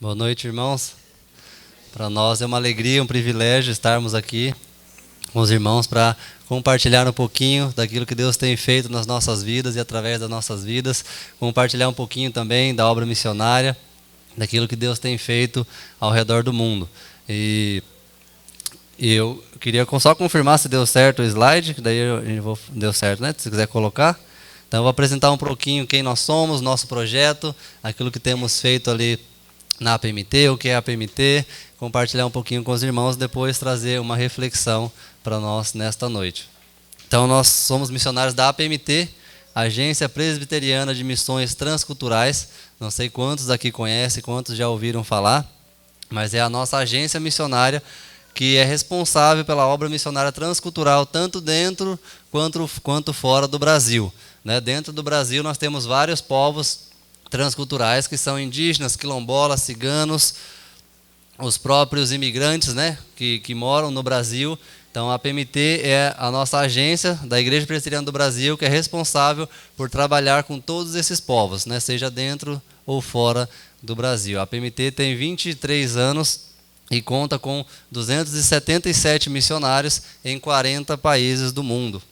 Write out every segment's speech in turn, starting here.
Boa noite, irmãos. Para nós é uma alegria, um privilégio estarmos aqui com os irmãos para compartilhar um pouquinho daquilo que Deus tem feito nas nossas vidas e através das nossas vidas, compartilhar um pouquinho também da obra missionária, daquilo que Deus tem feito ao redor do mundo. E eu queria só confirmar se deu certo o slide, que daí deu certo, né? Se quiser colocar. Então eu vou apresentar um pouquinho quem nós somos, nosso projeto, aquilo que temos feito ali na APMT, o que é a APMT, compartilhar um pouquinho com os irmãos, depois trazer uma reflexão para nós nesta noite. Então nós somos missionários da APMT, Agência Presbiteriana de Missões Transculturais. Não sei quantos aqui conhecem, quantos já ouviram falar, mas é a nossa agência missionária que é responsável pela obra missionária transcultural, tanto dentro quanto fora do Brasil. Dentro do Brasil nós temos vários povos transculturais que são indígenas, quilombolas, ciganos, os próprios imigrantes, que moram no Brasil. Então a APMT é a nossa agência da Igreja Presbiteriana do Brasil, que é responsável por trabalhar com todos esses povos, seja dentro ou fora do Brasil. A APMT tem 23 anos e conta com 277 missionários em 40 países do mundo.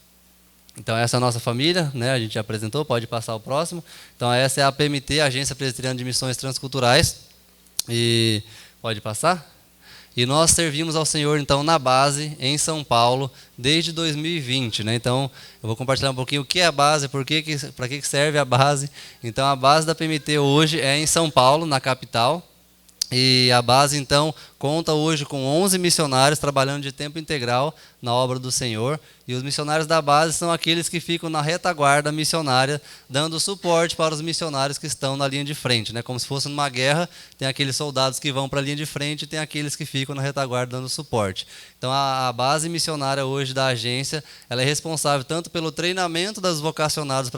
Então essa é a nossa família, a gente já apresentou, pode passar o próximo. Então essa é a APMT, Agência Presbiteriana de Missões Transculturais. E pode passar? E nós servimos ao Senhor então na base em São Paulo desde 2020, Então eu vou compartilhar um pouquinho o que é a base, para que serve a base. Então a base da APMT hoje é em São Paulo, na capital. E a base, então, conta hoje com 11 missionários trabalhando de tempo integral na obra do Senhor. E os missionários da base são aqueles que ficam na retaguarda missionária, dando suporte para os missionários que estão na linha de frente. Como se fosse numa guerra, tem aqueles soldados que vão para a linha de frente e tem aqueles que ficam na retaguarda dando suporte. Então, a base missionária hoje da agência, ela é responsável tanto pelo treinamento das vocacionados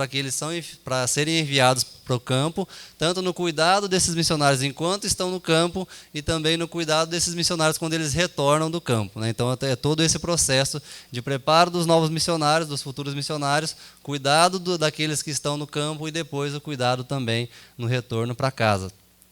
para serem enviados para o campo, tanto no cuidado desses missionários enquanto estão no campo e também no cuidado desses missionários quando eles retornam do campo. Então é todo esse processo de preparo dos novos missionários, dos futuros missionários, cuidado daqueles que estão no campo e depois o cuidado também no retorno para casa.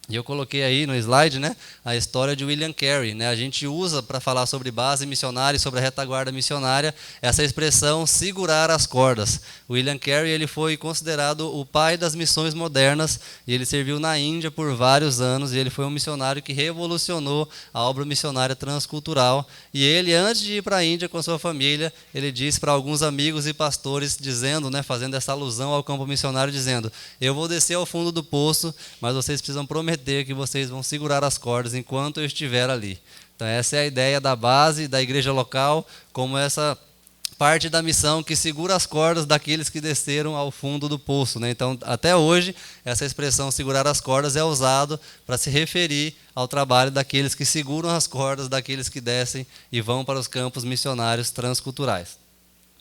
E eu coloquei aí no slide a história de William Carey. A gente usa para falar sobre base missionária e sobre a retaguarda missionária essa expressão segurar as cordas. William Carey ele foi considerado o pai das missões modernas e ele serviu na Índia por vários anos e ele foi um missionário que revolucionou a obra missionária transcultural. E ele, antes de ir para a Índia com a sua família, ele disse para alguns amigos e pastores, dizendo, fazendo essa alusão ao campo missionário, dizendo: eu vou descer ao fundo do poço, mas vocês precisam prometer que vocês vão segurar as cordas enquanto eu estiver ali. Então essa é a ideia da base, da igreja local, como essa parte da missão que segura as cordas daqueles que desceram ao fundo do poço. Então até hoje essa expressão segurar as cordas é usado para se referir ao trabalho daqueles que seguram as cordas daqueles que descem e vão para os campos missionários transculturais.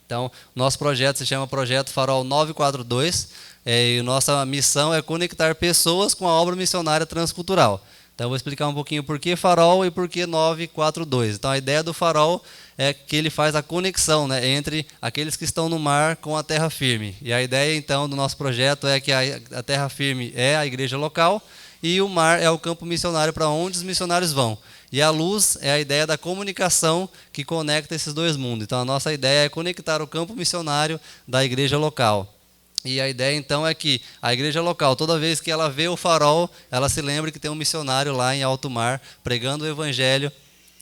Então nosso projeto se chama Projeto Farol 942. E nossa missão é conectar pessoas com a obra missionária transcultural. Então eu vou explicar um pouquinho por que farol e por que 942. Então a ideia do farol é que ele faz a conexão entre aqueles que estão no mar com a terra firme. E a ideia então do nosso projeto é que a terra firme é a igreja local e o mar é o campo missionário para onde os missionários vão. E a luz é a ideia da comunicação que conecta esses dois mundos. Então a nossa ideia é conectar o campo missionário da igreja local. E a ideia então é que a igreja local, toda vez que ela vê o farol, ela se lembra que tem um missionário lá em alto mar, pregando o evangelho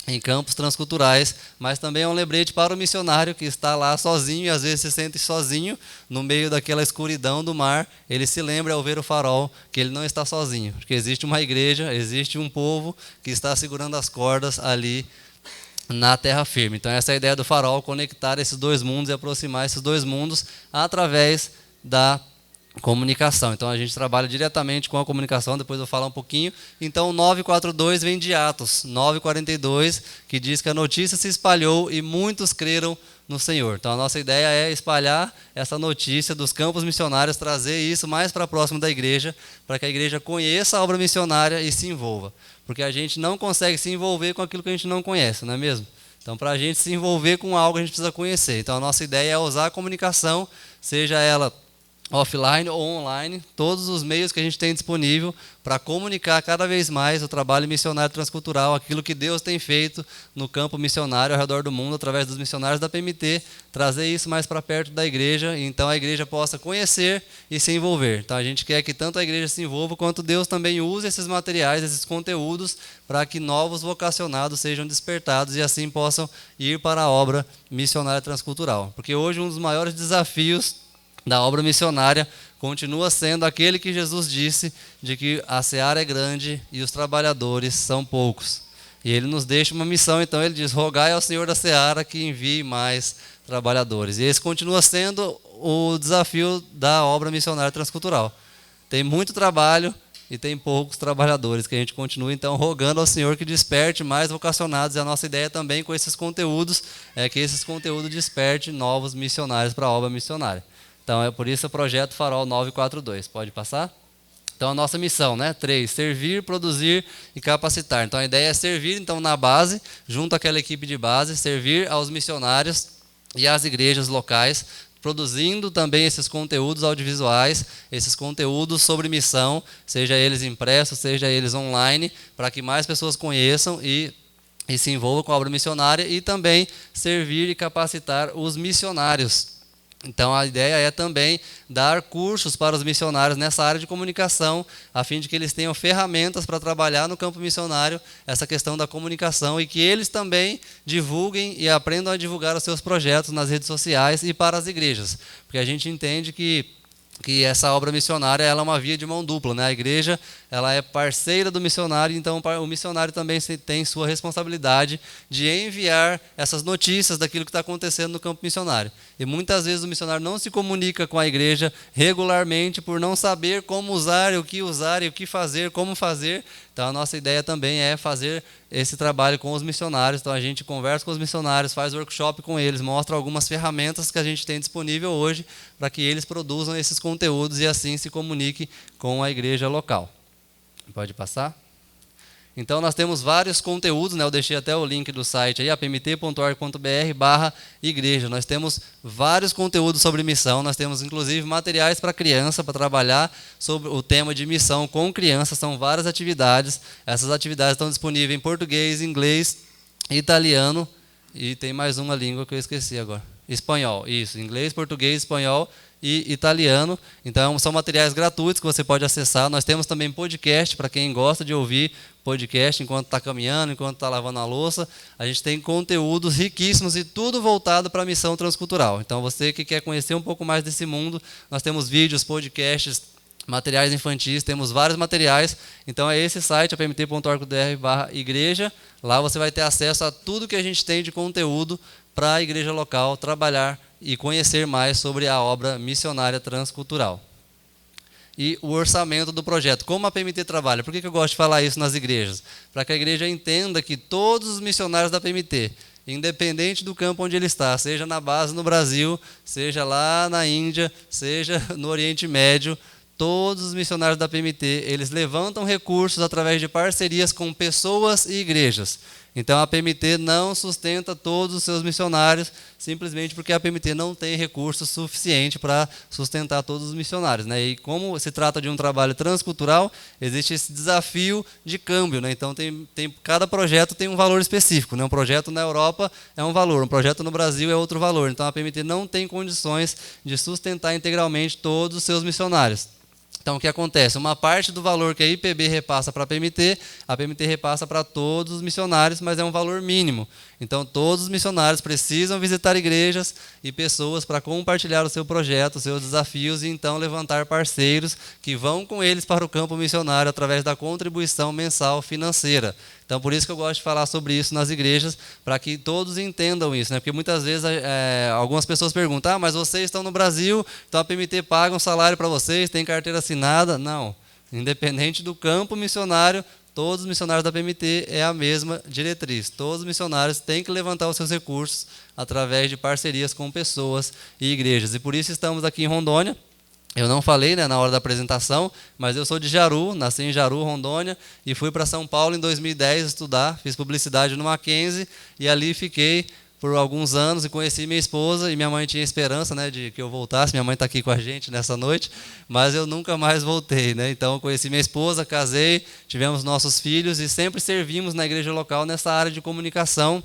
em campos transculturais, mas também é um lembrete para o missionário que está lá sozinho e às vezes se sente sozinho no meio daquela escuridão do mar. Ele se lembra ao ver o farol que ele não está sozinho, porque existe uma igreja, existe um povo que está segurando as cordas ali na terra firme. Então essa é a ideia do farol, conectar esses dois mundos e aproximar esses dois mundos através da comunicação. Então a gente trabalha diretamente com a comunicação, depois eu vou falar um pouquinho. Então 942 vem de Atos 9:42, que diz que a notícia se espalhou e muitos creram no Senhor. Então a nossa ideia é espalhar essa notícia dos campos missionários, trazer isso mais para próximo da igreja, para que a igreja conheça a obra missionária e se envolva. Porque a gente não consegue se envolver com aquilo que a gente não conhece, não é mesmo? Então para a gente se envolver com algo a gente precisa conhecer. Então a nossa ideia é usar a comunicação, seja ela offline ou online, todos os meios que a gente tem disponível para comunicar cada vez mais o trabalho missionário transcultural, aquilo que Deus tem feito no campo missionário ao redor do mundo, através dos missionários da PMT, trazer isso mais para perto da igreja, e então a igreja possa conhecer e se envolver. Então a gente quer que tanto a igreja se envolva, quanto Deus também use esses materiais, esses conteúdos, para que novos vocacionados sejam despertados e assim possam ir para a obra missionária transcultural. Porque hoje um dos maiores desafios da obra missionária continua sendo aquele que Jesus disse, de que a seara é grande e os trabalhadores são poucos. E ele nos deixa uma missão, então ele diz: rogai ao Senhor da seara que envie mais trabalhadores. E esse continua sendo o desafio da obra missionária transcultural. Tem muito trabalho e tem poucos trabalhadores, que a gente continua então rogando ao Senhor que desperte mais vocacionados, e a nossa ideia também com esses conteúdos é que esses conteúdos despertem novos missionários para a obra missionária. Então, é por isso o projeto Farol 942. Pode passar? Então, a nossa missão, 3, servir, produzir e capacitar. Então, a ideia é servir, então, na base, junto àquela equipe de base, servir aos missionários e às igrejas locais, produzindo também esses conteúdos audiovisuais, esses conteúdos sobre missão, seja eles impressos, seja eles online, para que mais pessoas conheçam e se envolvam com a obra missionária, e também servir e capacitar os missionários. Então, a ideia é também dar cursos para os missionários nessa área de comunicação, a fim de que eles tenham ferramentas para trabalhar no campo missionário essa questão da comunicação, e que eles também divulguem e aprendam a divulgar os seus projetos nas redes sociais e para as igrejas. Porque a gente entende que essa obra missionária ela é uma via de mão dupla, A igreja ela é parceira do missionário, então o missionário também tem sua responsabilidade de enviar essas notícias daquilo que está acontecendo no campo missionário. E muitas vezes o missionário não se comunica com a igreja regularmente por não saber como usar, o que fazer, como fazer. Então a nossa ideia também é fazer esse trabalho com os missionários. Então a gente conversa com os missionários, faz workshop com eles, mostra algumas ferramentas que a gente tem disponível hoje para que eles produzam esses conteúdos e assim se comuniquem com a igreja local. Pode passar? Então nós temos vários conteúdos, eu deixei até o link do site aí, apmt.org.br/igreja. Nós temos vários conteúdos sobre missão, nós temos inclusive materiais para criança, para trabalhar sobre o tema de missão com crianças, são várias atividades. Essas atividades estão disponíveis em português, inglês, italiano, e tem mais uma língua que eu esqueci agora. Espanhol, isso, inglês, português, espanhol e italiano. Então são materiais gratuitos que você pode acessar. Nós temos também podcast para quem gosta de ouvir podcast enquanto está caminhando, enquanto está lavando a louça. A gente tem conteúdos riquíssimos e tudo voltado para a missão transcultural. Então você que quer conhecer um pouco mais desse mundo, nós temos vídeos, podcasts, materiais infantis, temos vários materiais. Então é esse site, apmt.org.br/igreja. Lá você vai ter acesso a tudo que a gente tem de conteúdo para a igreja local trabalhar e conhecer mais sobre a obra missionária transcultural. E o orçamento do projeto. Como a PMT trabalha? Por que eu gosto de falar isso nas igrejas? Para que a igreja entenda que todos os missionários da PMT, independente do campo onde ele está, seja na base no Brasil, seja lá na Índia, seja no Oriente Médio, todos os missionários da PMT, eles levantam recursos através de parcerias com pessoas e igrejas. Então a PMT não sustenta todos os seus missionários, simplesmente porque a PMT não tem recurso suficiente para sustentar todos os missionários. E como se trata de um trabalho transcultural, existe esse desafio de câmbio. Então cada projeto tem um valor específico. Um projeto na Europa é um valor, um projeto no Brasil é outro valor. Então a PMT não tem condições de sustentar integralmente todos os seus missionários. Então, o que acontece? Uma parte do valor que a IPB repassa para a PMT repassa para todos os missionários, mas é um valor mínimo. Então, todos os missionários precisam visitar igrejas e pessoas para compartilhar o seu projeto, os seus desafios, e então levantar parceiros que vão com eles para o campo missionário através da contribuição mensal financeira. Então, por isso que eu gosto de falar sobre isso nas igrejas, para que todos entendam isso. Porque muitas vezes algumas pessoas perguntam, mas vocês estão no Brasil, então a PMT paga um salário para vocês, tem carteira assinada? Não. Independente do campo missionário, todos os missionários da PMT é a mesma diretriz. Todos os missionários têm que levantar os seus recursos através de parcerias com pessoas e igrejas. E por isso estamos aqui em Rondônia. Eu não falei na hora da apresentação, mas eu sou de Jaru, nasci em Jaru, Rondônia, e fui para São Paulo em 2010 estudar, fiz publicidade no Mackenzie, e ali fiquei por alguns anos e conheci minha esposa, e minha mãe tinha esperança, né, de que eu voltasse. Minha mãe está aqui com a gente nessa noite, mas eu nunca mais voltei, né? Então eu conheci minha esposa, casei, tivemos nossos filhos e sempre servimos na igreja local nessa área de comunicação.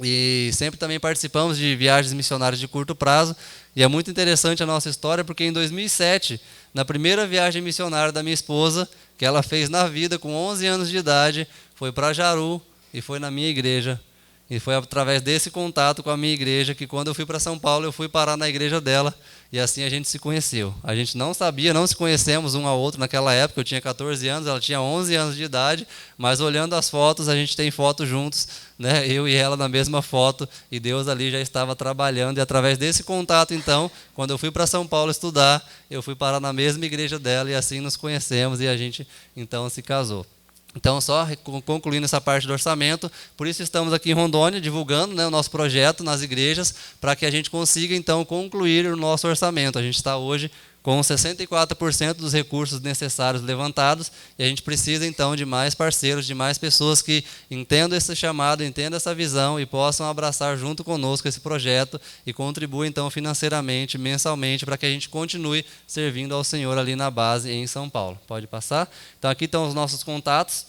E sempre também participamos de viagens missionárias de curto prazo. E é muito interessante a nossa história, porque em 2007, na primeira viagem missionária da minha esposa, que ela fez na vida com 11 anos de idade, foi para Jaru e foi na minha igreja. E foi através desse contato com a minha igreja que, quando eu fui para São Paulo, eu fui parar na igreja dela. E assim a gente se conheceu. A gente não sabia, não se conhecemos um ao outro naquela época. Eu tinha 14 anos, ela tinha 11 anos de idade. Mas olhando as fotos, a gente tem foto juntos, né? Eu e ela na mesma foto. E Deus ali já estava trabalhando. E através desse contato, então, quando eu fui para São Paulo estudar, eu fui parar na mesma igreja dela. E assim nos conhecemos e a gente, então, se casou. Então, só concluindo essa parte do orçamento, por isso estamos aqui em Rondônia divulgando, né, o nosso projeto nas igrejas, para que a gente consiga, então, concluir o nosso orçamento. A gente está hoje com 64% dos recursos necessários levantados, e a gente precisa, então, de mais parceiros, de mais pessoas que entendam esse chamado, entendam essa visão e possam abraçar junto conosco esse projeto e contribuir, então, financeiramente, mensalmente, para que a gente continue servindo ao Senhor ali na base em São Paulo. Pode passar? Então, aqui estão os nossos contatos.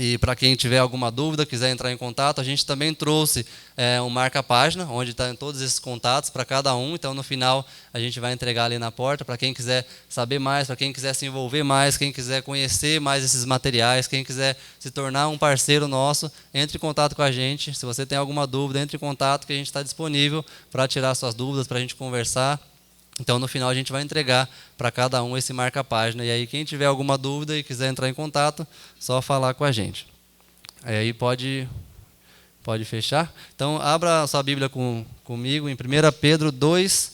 E para quem tiver alguma dúvida, quiser entrar em contato, a gente também trouxe um marca-página, onde estão todos esses contatos para cada um. Então, no final, a gente vai entregar ali na porta para quem quiser saber mais, para quem quiser se envolver mais, quem quiser conhecer mais esses materiais, quem quiser se tornar um parceiro nosso, entre em contato com a gente. Se você tem alguma dúvida, entre em contato, que a gente está disponível para tirar suas dúvidas, para a gente conversar. Então, no final, a gente vai entregar para cada um esse marca-página. E aí, quem tiver alguma dúvida e quiser entrar em contato, só falar com a gente. Aí pode fechar. Então, abra a sua Bíblia comigo em 1 Pedro 2,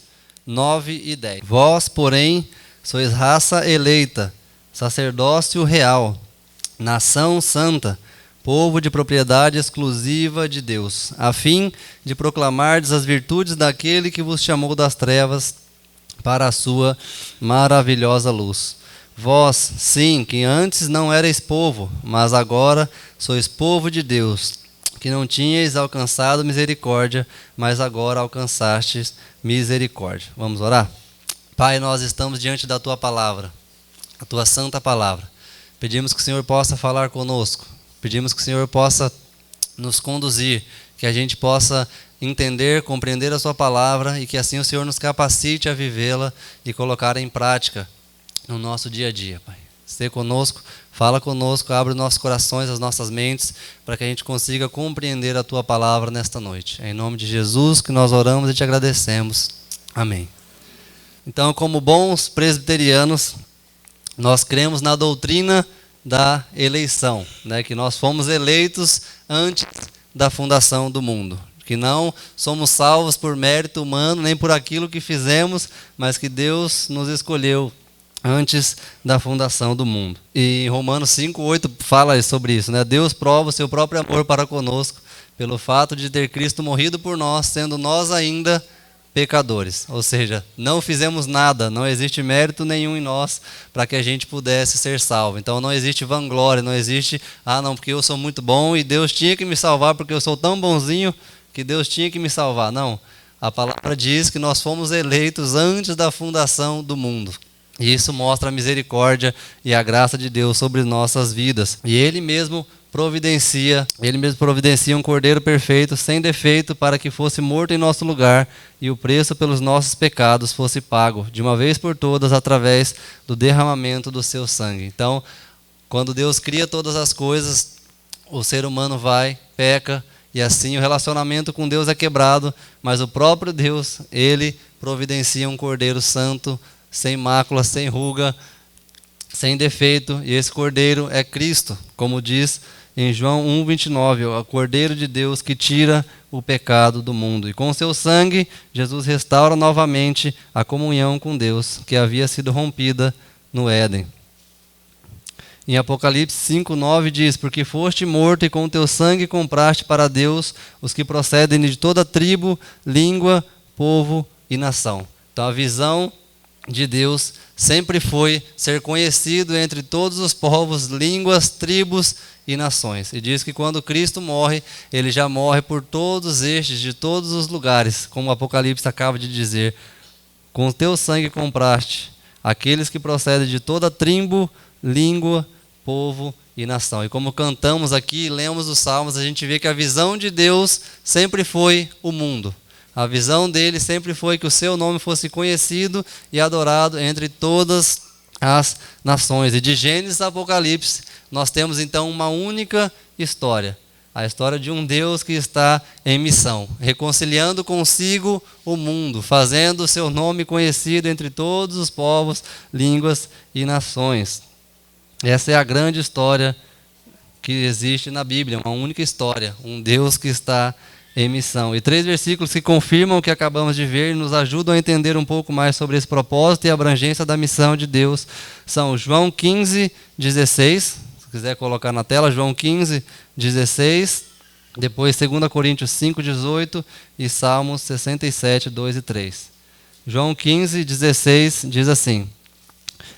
9 e 10. Vós, porém, sois raça eleita, sacerdócio real, nação santa, povo de propriedade exclusiva de Deus, a fim de proclamardes as virtudes daquele que vos chamou das trevas para a sua maravilhosa luz. Vós, sim, que antes não erais povo, mas agora sois povo de Deus, que não tinhais alcançado misericórdia, mas agora alcançastes misericórdia. Vamos orar? Pai, nós estamos diante da Tua palavra, a Tua santa palavra. Pedimos que o Senhor possa falar conosco, pedimos que o Senhor possa nos conduzir, que a gente possa entender, compreender a Sua palavra e que assim o Senhor nos capacite a vivê-la e colocar em prática no nosso dia a dia, Pai. Esteja conosco, fala conosco, abre nossos corações, as nossas mentes, para que a gente consiga compreender a Tua palavra nesta noite. É em nome de Jesus que nós oramos e te agradecemos. Amém. Então, como bons presbiterianos, nós cremos na doutrina da eleição, né? Que nós fomos eleitos antes da fundação do mundo. Que não somos salvos por mérito humano, nem por aquilo que fizemos, mas que Deus nos escolheu antes da fundação do mundo. E Romanos 5:8 fala sobre isso, né? Deus prova o seu próprio amor para conosco, pelo fato de ter Cristo morrido por nós, sendo nós ainda pecadores. Ou seja, não fizemos nada, não existe mérito nenhum em nós para que a gente pudesse ser salvo. Então não existe vanglória, não existe, não, porque eu sou muito bom e Deus tinha que me salvar porque eu sou tão bonzinho que Deus tinha que me salvar. Não, a palavra diz que nós fomos eleitos antes da fundação do mundo. E isso mostra a misericórdia e a graça de Deus sobre nossas vidas. E Ele mesmo providencia um cordeiro perfeito, sem defeito, para que fosse morto em nosso lugar e o preço pelos nossos pecados fosse pago, de uma vez por todas, através do derramamento do seu sangue. Então, quando Deus cria todas as coisas, o ser humano vai, peca, e assim o relacionamento com Deus é quebrado, mas o próprio Deus, Ele providencia um cordeiro santo, sem mácula, sem ruga, sem defeito, e esse cordeiro é Cristo, como diz em João 1:29, o cordeiro de Deus que tira o pecado do mundo. E com seu sangue, Jesus restaura novamente a comunhão com Deus, que havia sido rompida no Éden. Em Apocalipse 5:9 diz, porque foste morto e com teu sangue compraste para Deus os que procedem de toda tribo, língua, povo e nação. Então a visão de Deus sempre foi ser conhecido entre todos os povos, línguas, tribos e nações. E diz que quando Cristo morre, ele já morre por todos estes, de todos os lugares, como o Apocalipse acaba de dizer. Com o teu sangue compraste aqueles que procedem de toda tribo, língua, povo e nação. E como cantamos aqui, lemos os Salmos, a gente vê que a visão de Deus sempre foi o mundo. A visão dele sempre foi que o seu nome fosse conhecido e adorado entre todas as nações. E de Gênesis a Apocalipse, nós temos então uma única história. A história de um Deus que está em missão, reconciliando consigo o mundo, fazendo o seu nome conhecido entre todos os povos, línguas e nações. Essa é a grande história que existe na Bíblia, uma única história, um Deus que está em missão. E 3 versículos que confirmam o que acabamos de ver e nos ajudam a entender um pouco mais sobre esse propósito e abrangência da missão de Deus são João 15, 16. Se quiser colocar na tela, João 15, 16, depois 2 Coríntios 5, 18 e Salmos 67, 2 e 3. João 15, 16 diz assim: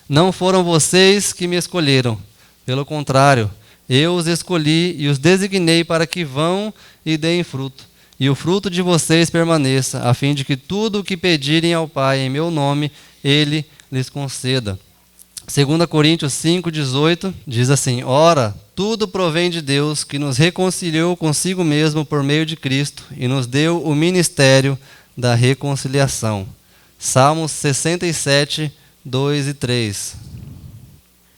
Não foram vocês que me escolheram, pelo contrário, eu os escolhi e os designei para que vão e deem fruto, e o fruto de vocês permaneça, a fim de que tudo o que pedirem ao Pai em meu nome, Ele lhes conceda. 2 Coríntios 5, 18 diz assim: Ora, tudo provém de Deus, que nos reconciliou consigo mesmo por meio de Cristo e nos deu o ministério da reconciliação. Salmos 67, 2 e 3.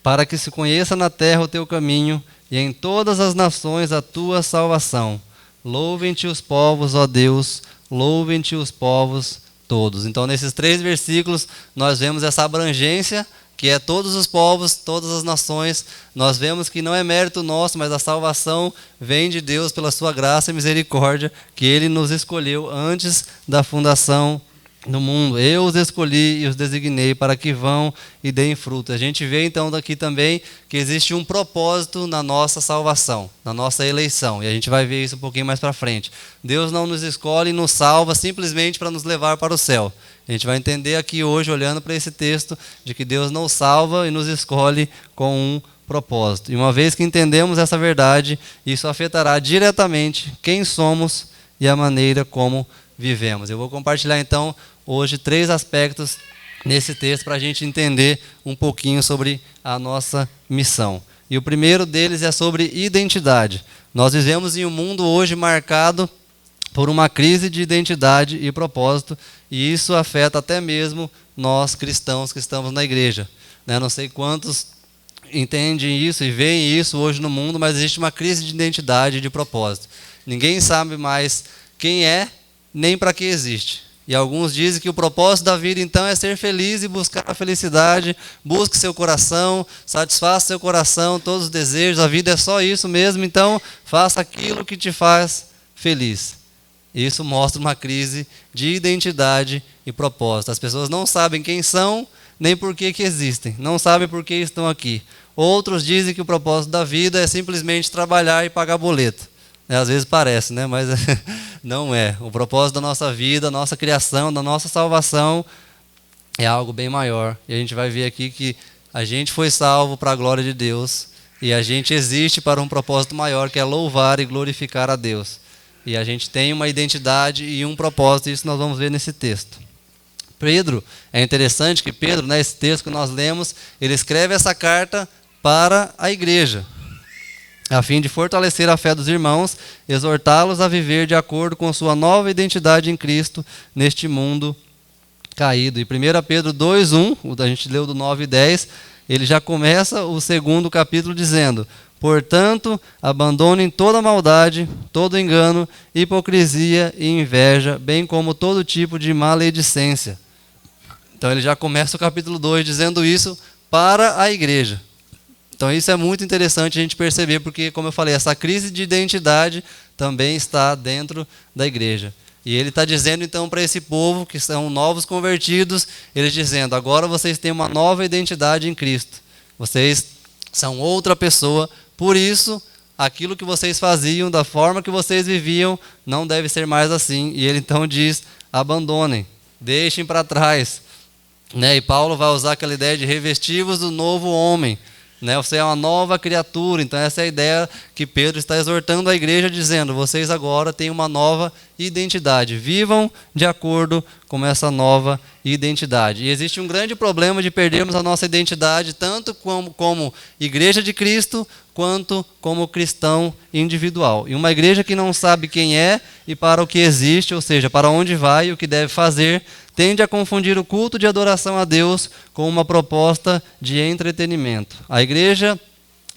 Para que se conheça na terra o teu caminho e em todas as nações a tua salvação. Louvem-te os povos, ó Deus, louvem-te os povos todos. Então, nesses 3 versículos, nós vemos essa abrangência, que é todos os povos, todas as nações. Nós vemos que não é mérito nosso, mas a salvação vem de Deus pela sua graça e misericórdia, que Ele nos escolheu antes da fundação do mundo. Eu os escolhi e os designei para que vão e deem fruto. A gente vê então daqui também que existe um propósito na nossa salvação, na nossa eleição. E a gente vai ver isso um pouquinho mais para frente. Deus não nos escolhe e nos salva simplesmente para nos levar para o céu. A gente vai entender aqui hoje, olhando para esse texto, de que Deus nos salva e nos escolhe com um propósito. E uma vez que entendemos essa verdade, isso afetará diretamente quem somos e a maneira como vivemos. Eu vou compartilhar então hoje 3 aspectos nesse texto para a gente entender um pouquinho sobre a nossa missão. E o primeiro deles é sobre identidade. Nós vivemos em um mundo hoje marcado por uma crise de identidade e propósito, e isso afeta até mesmo nós cristãos que estamos na igreja. Não sei quantos entendem isso e veem isso hoje no mundo, mas existe uma crise de identidade e de propósito. Ninguém sabe mais quem é, nem para que existe. E alguns dizem que o propósito da vida então é ser feliz e buscar a felicidade. Busque seu coração, satisfaça seu coração, todos os desejos, a vida é só isso mesmo, então faça aquilo que te faz feliz. Isso mostra uma crise de identidade e propósito. As pessoas não sabem quem são, nem por que existem, não sabem por que estão aqui. Outros dizem que o propósito da vida é simplesmente trabalhar e pagar boleto. Às vezes parece, mas não é. O propósito da nossa vida, da nossa criação, da nossa salvação é algo bem maior. E a gente vai ver aqui que a gente foi salvo para a glória de Deus e a gente existe para um propósito maior, que é louvar e glorificar a Deus. E a gente tem uma identidade e um propósito, e isso nós vamos ver nesse texto. Pedro, é interessante que Pedro, nesse texto que nós lemos, ele escreve essa carta para a igreja, a fim de fortalecer a fé dos irmãos, exortá-los a viver de acordo com sua nova identidade em Cristo neste mundo caído. E 1 Pedro 2:1, a gente leu do 9 e 10, ele já começa o 2º capítulo dizendo: portanto, abandonem toda maldade, todo engano, hipocrisia e inveja, bem como todo tipo de maledicência. Então ele já começa o capítulo 2 dizendo isso para a igreja. Então isso é muito interessante a gente perceber, porque, como eu falei, essa crise de identidade também está dentro da igreja. E ele está dizendo então para esse povo, que são novos convertidos, ele dizendo: agora vocês têm uma nova identidade em Cristo. Vocês são outra pessoa, por isso, aquilo que vocês faziam, da forma que vocês viviam, não deve ser mais assim. E ele então diz: abandonem, deixem para trás. E Paulo vai usar aquela ideia de revestivos do novo homem. né? Você é uma nova criatura. Então essa é a ideia que Pedro está exortando a igreja, dizendo: vocês agora têm uma nova identidade. Vivam de acordo com essa nova identidade. E existe um grande problema de perdermos a nossa identidade, tanto como igreja de Cristo, quanto como cristão individual. E uma igreja que não sabe quem é e para o que existe, ou seja, para onde vai e o que deve fazer, tende a confundir o culto de adoração a Deus com uma proposta de entretenimento. A igreja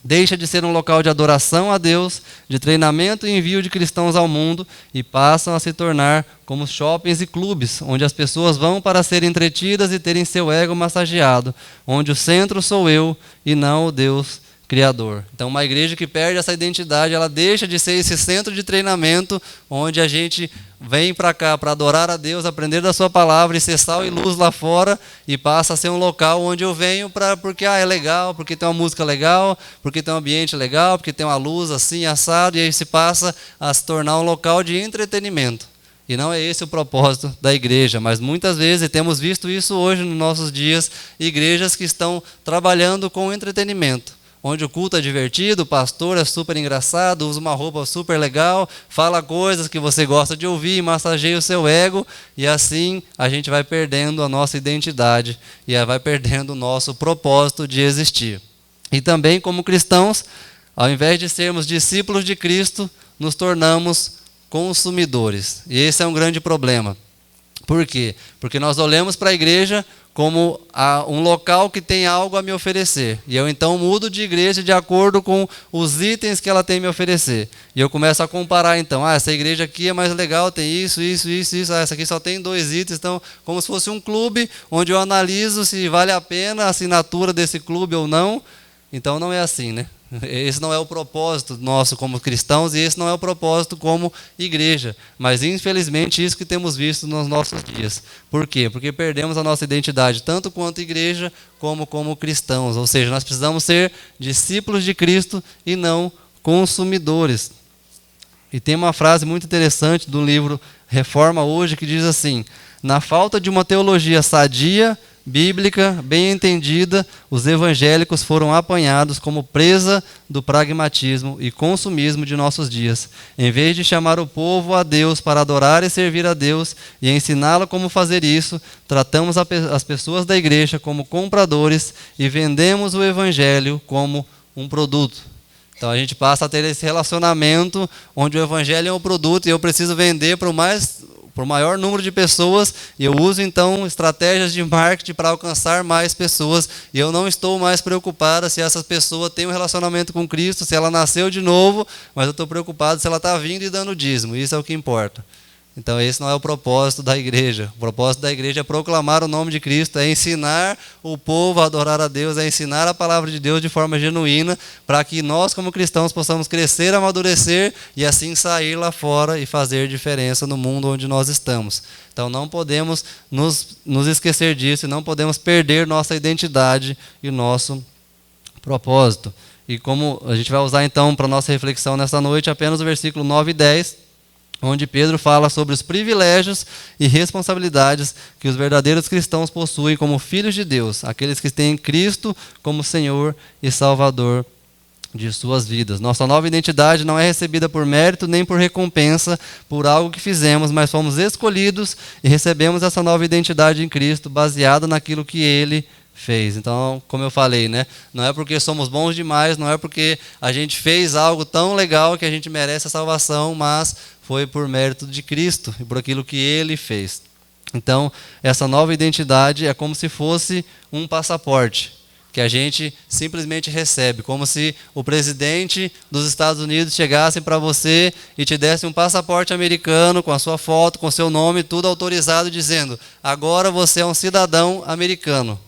deixa de ser um local de adoração a Deus, de treinamento e envio de cristãos ao mundo, e passam a se tornar como shoppings e clubes, onde as pessoas vão para serem entretidas e terem seu ego massageado, onde o centro sou eu e não o Deus Criador. Então, uma igreja que perde essa identidade, ela deixa de ser esse centro de treinamento, onde a gente vem para cá para adorar a Deus, aprender da sua palavra e ser sal e luz lá fora, e passa a ser um local onde eu venho porque é legal, porque tem uma música legal, porque tem um ambiente legal, porque tem uma luz assim, assado, e aí se passa a se tornar um local de entretenimento. E não é esse o propósito da igreja, mas muitas vezes, e temos visto isso hoje nos nossos dias, igrejas que estão trabalhando com entretenimento, onde o culto é divertido, o pastor é super engraçado, usa uma roupa super legal, fala coisas que você gosta de ouvir, massageia o seu ego, e assim a gente vai perdendo a nossa identidade e vai perdendo o nosso propósito de existir. E também, como cristãos, ao invés de sermos discípulos de Cristo, nos tornamos consumidores. E esse é um grande problema. Por quê? Porque nós olhamos para a igreja como um local que tem algo a me oferecer. E eu então mudo de igreja de acordo com os itens que ela tem a me oferecer. E eu começo a comparar então, essa igreja aqui é mais legal, tem isso, essa aqui só tem 2 itens. Então, como se fosse um clube, onde eu analiso se vale a pena a assinatura desse clube ou não. Então não é assim, né? Esse não é o propósito nosso como cristãos, e esse não é o propósito como igreja. Mas infelizmente isso que temos visto nos nossos dias. Por quê? Porque perdemos a nossa identidade, tanto quanto igreja, como cristãos. Ou seja, nós precisamos ser discípulos de Cristo e não consumidores. E tem uma frase muito interessante do livro Reforma Hoje, que diz assim: na falta de uma teologia sadia, bíblica, bem entendida, os evangélicos foram apanhados como presa do pragmatismo e consumismo de nossos dias. Em vez de chamar o povo a Deus para adorar e servir a Deus e ensiná-lo como fazer isso, tratamos as pessoas da igreja como compradores e vendemos o evangelho como um produto. Então a gente passa a ter esse relacionamento onde o evangelho é um produto e eu preciso vender para o maior número de pessoas, e eu uso então estratégias de marketing para alcançar mais pessoas, e eu não estou mais preocupado se essa pessoa tem um relacionamento com Cristo, se ela nasceu de novo, mas eu estou preocupado se ela está vindo e dando dízimo. Isso é o que importa. Então esse não é o propósito da igreja. O propósito da igreja é proclamar o nome de Cristo, é ensinar o povo a adorar a Deus, é ensinar a palavra de Deus de forma genuína, para que nós como cristãos possamos crescer, amadurecer e assim sair lá fora e fazer diferença no mundo onde nós estamos. Então não podemos nos esquecer disso, e não podemos perder nossa identidade e nosso propósito. E como a gente vai usar então para a nossa reflexão nessa noite apenas o versículo 9 e 10, onde Pedro fala sobre os privilégios e responsabilidades que os verdadeiros cristãos possuem como filhos de Deus, aqueles que têm Cristo como Senhor e Salvador de suas vidas. Nossa nova identidade não é recebida por mérito nem por recompensa por algo que fizemos, mas fomos escolhidos e recebemos essa nova identidade em Cristo, baseada naquilo que Ele fez. Então, como eu falei, né? Não é porque somos bons demais, não é porque a gente fez algo tão legal que a gente merece a salvação, mas foi por mérito de Cristo e por aquilo que Ele fez. Então, essa nova identidade é como se fosse um passaporte que a gente simplesmente recebe, como se o presidente dos Estados Unidos chegasse para você e te desse um passaporte americano com a sua foto, com seu nome, tudo autorizado, dizendo: agora você é um cidadão americano.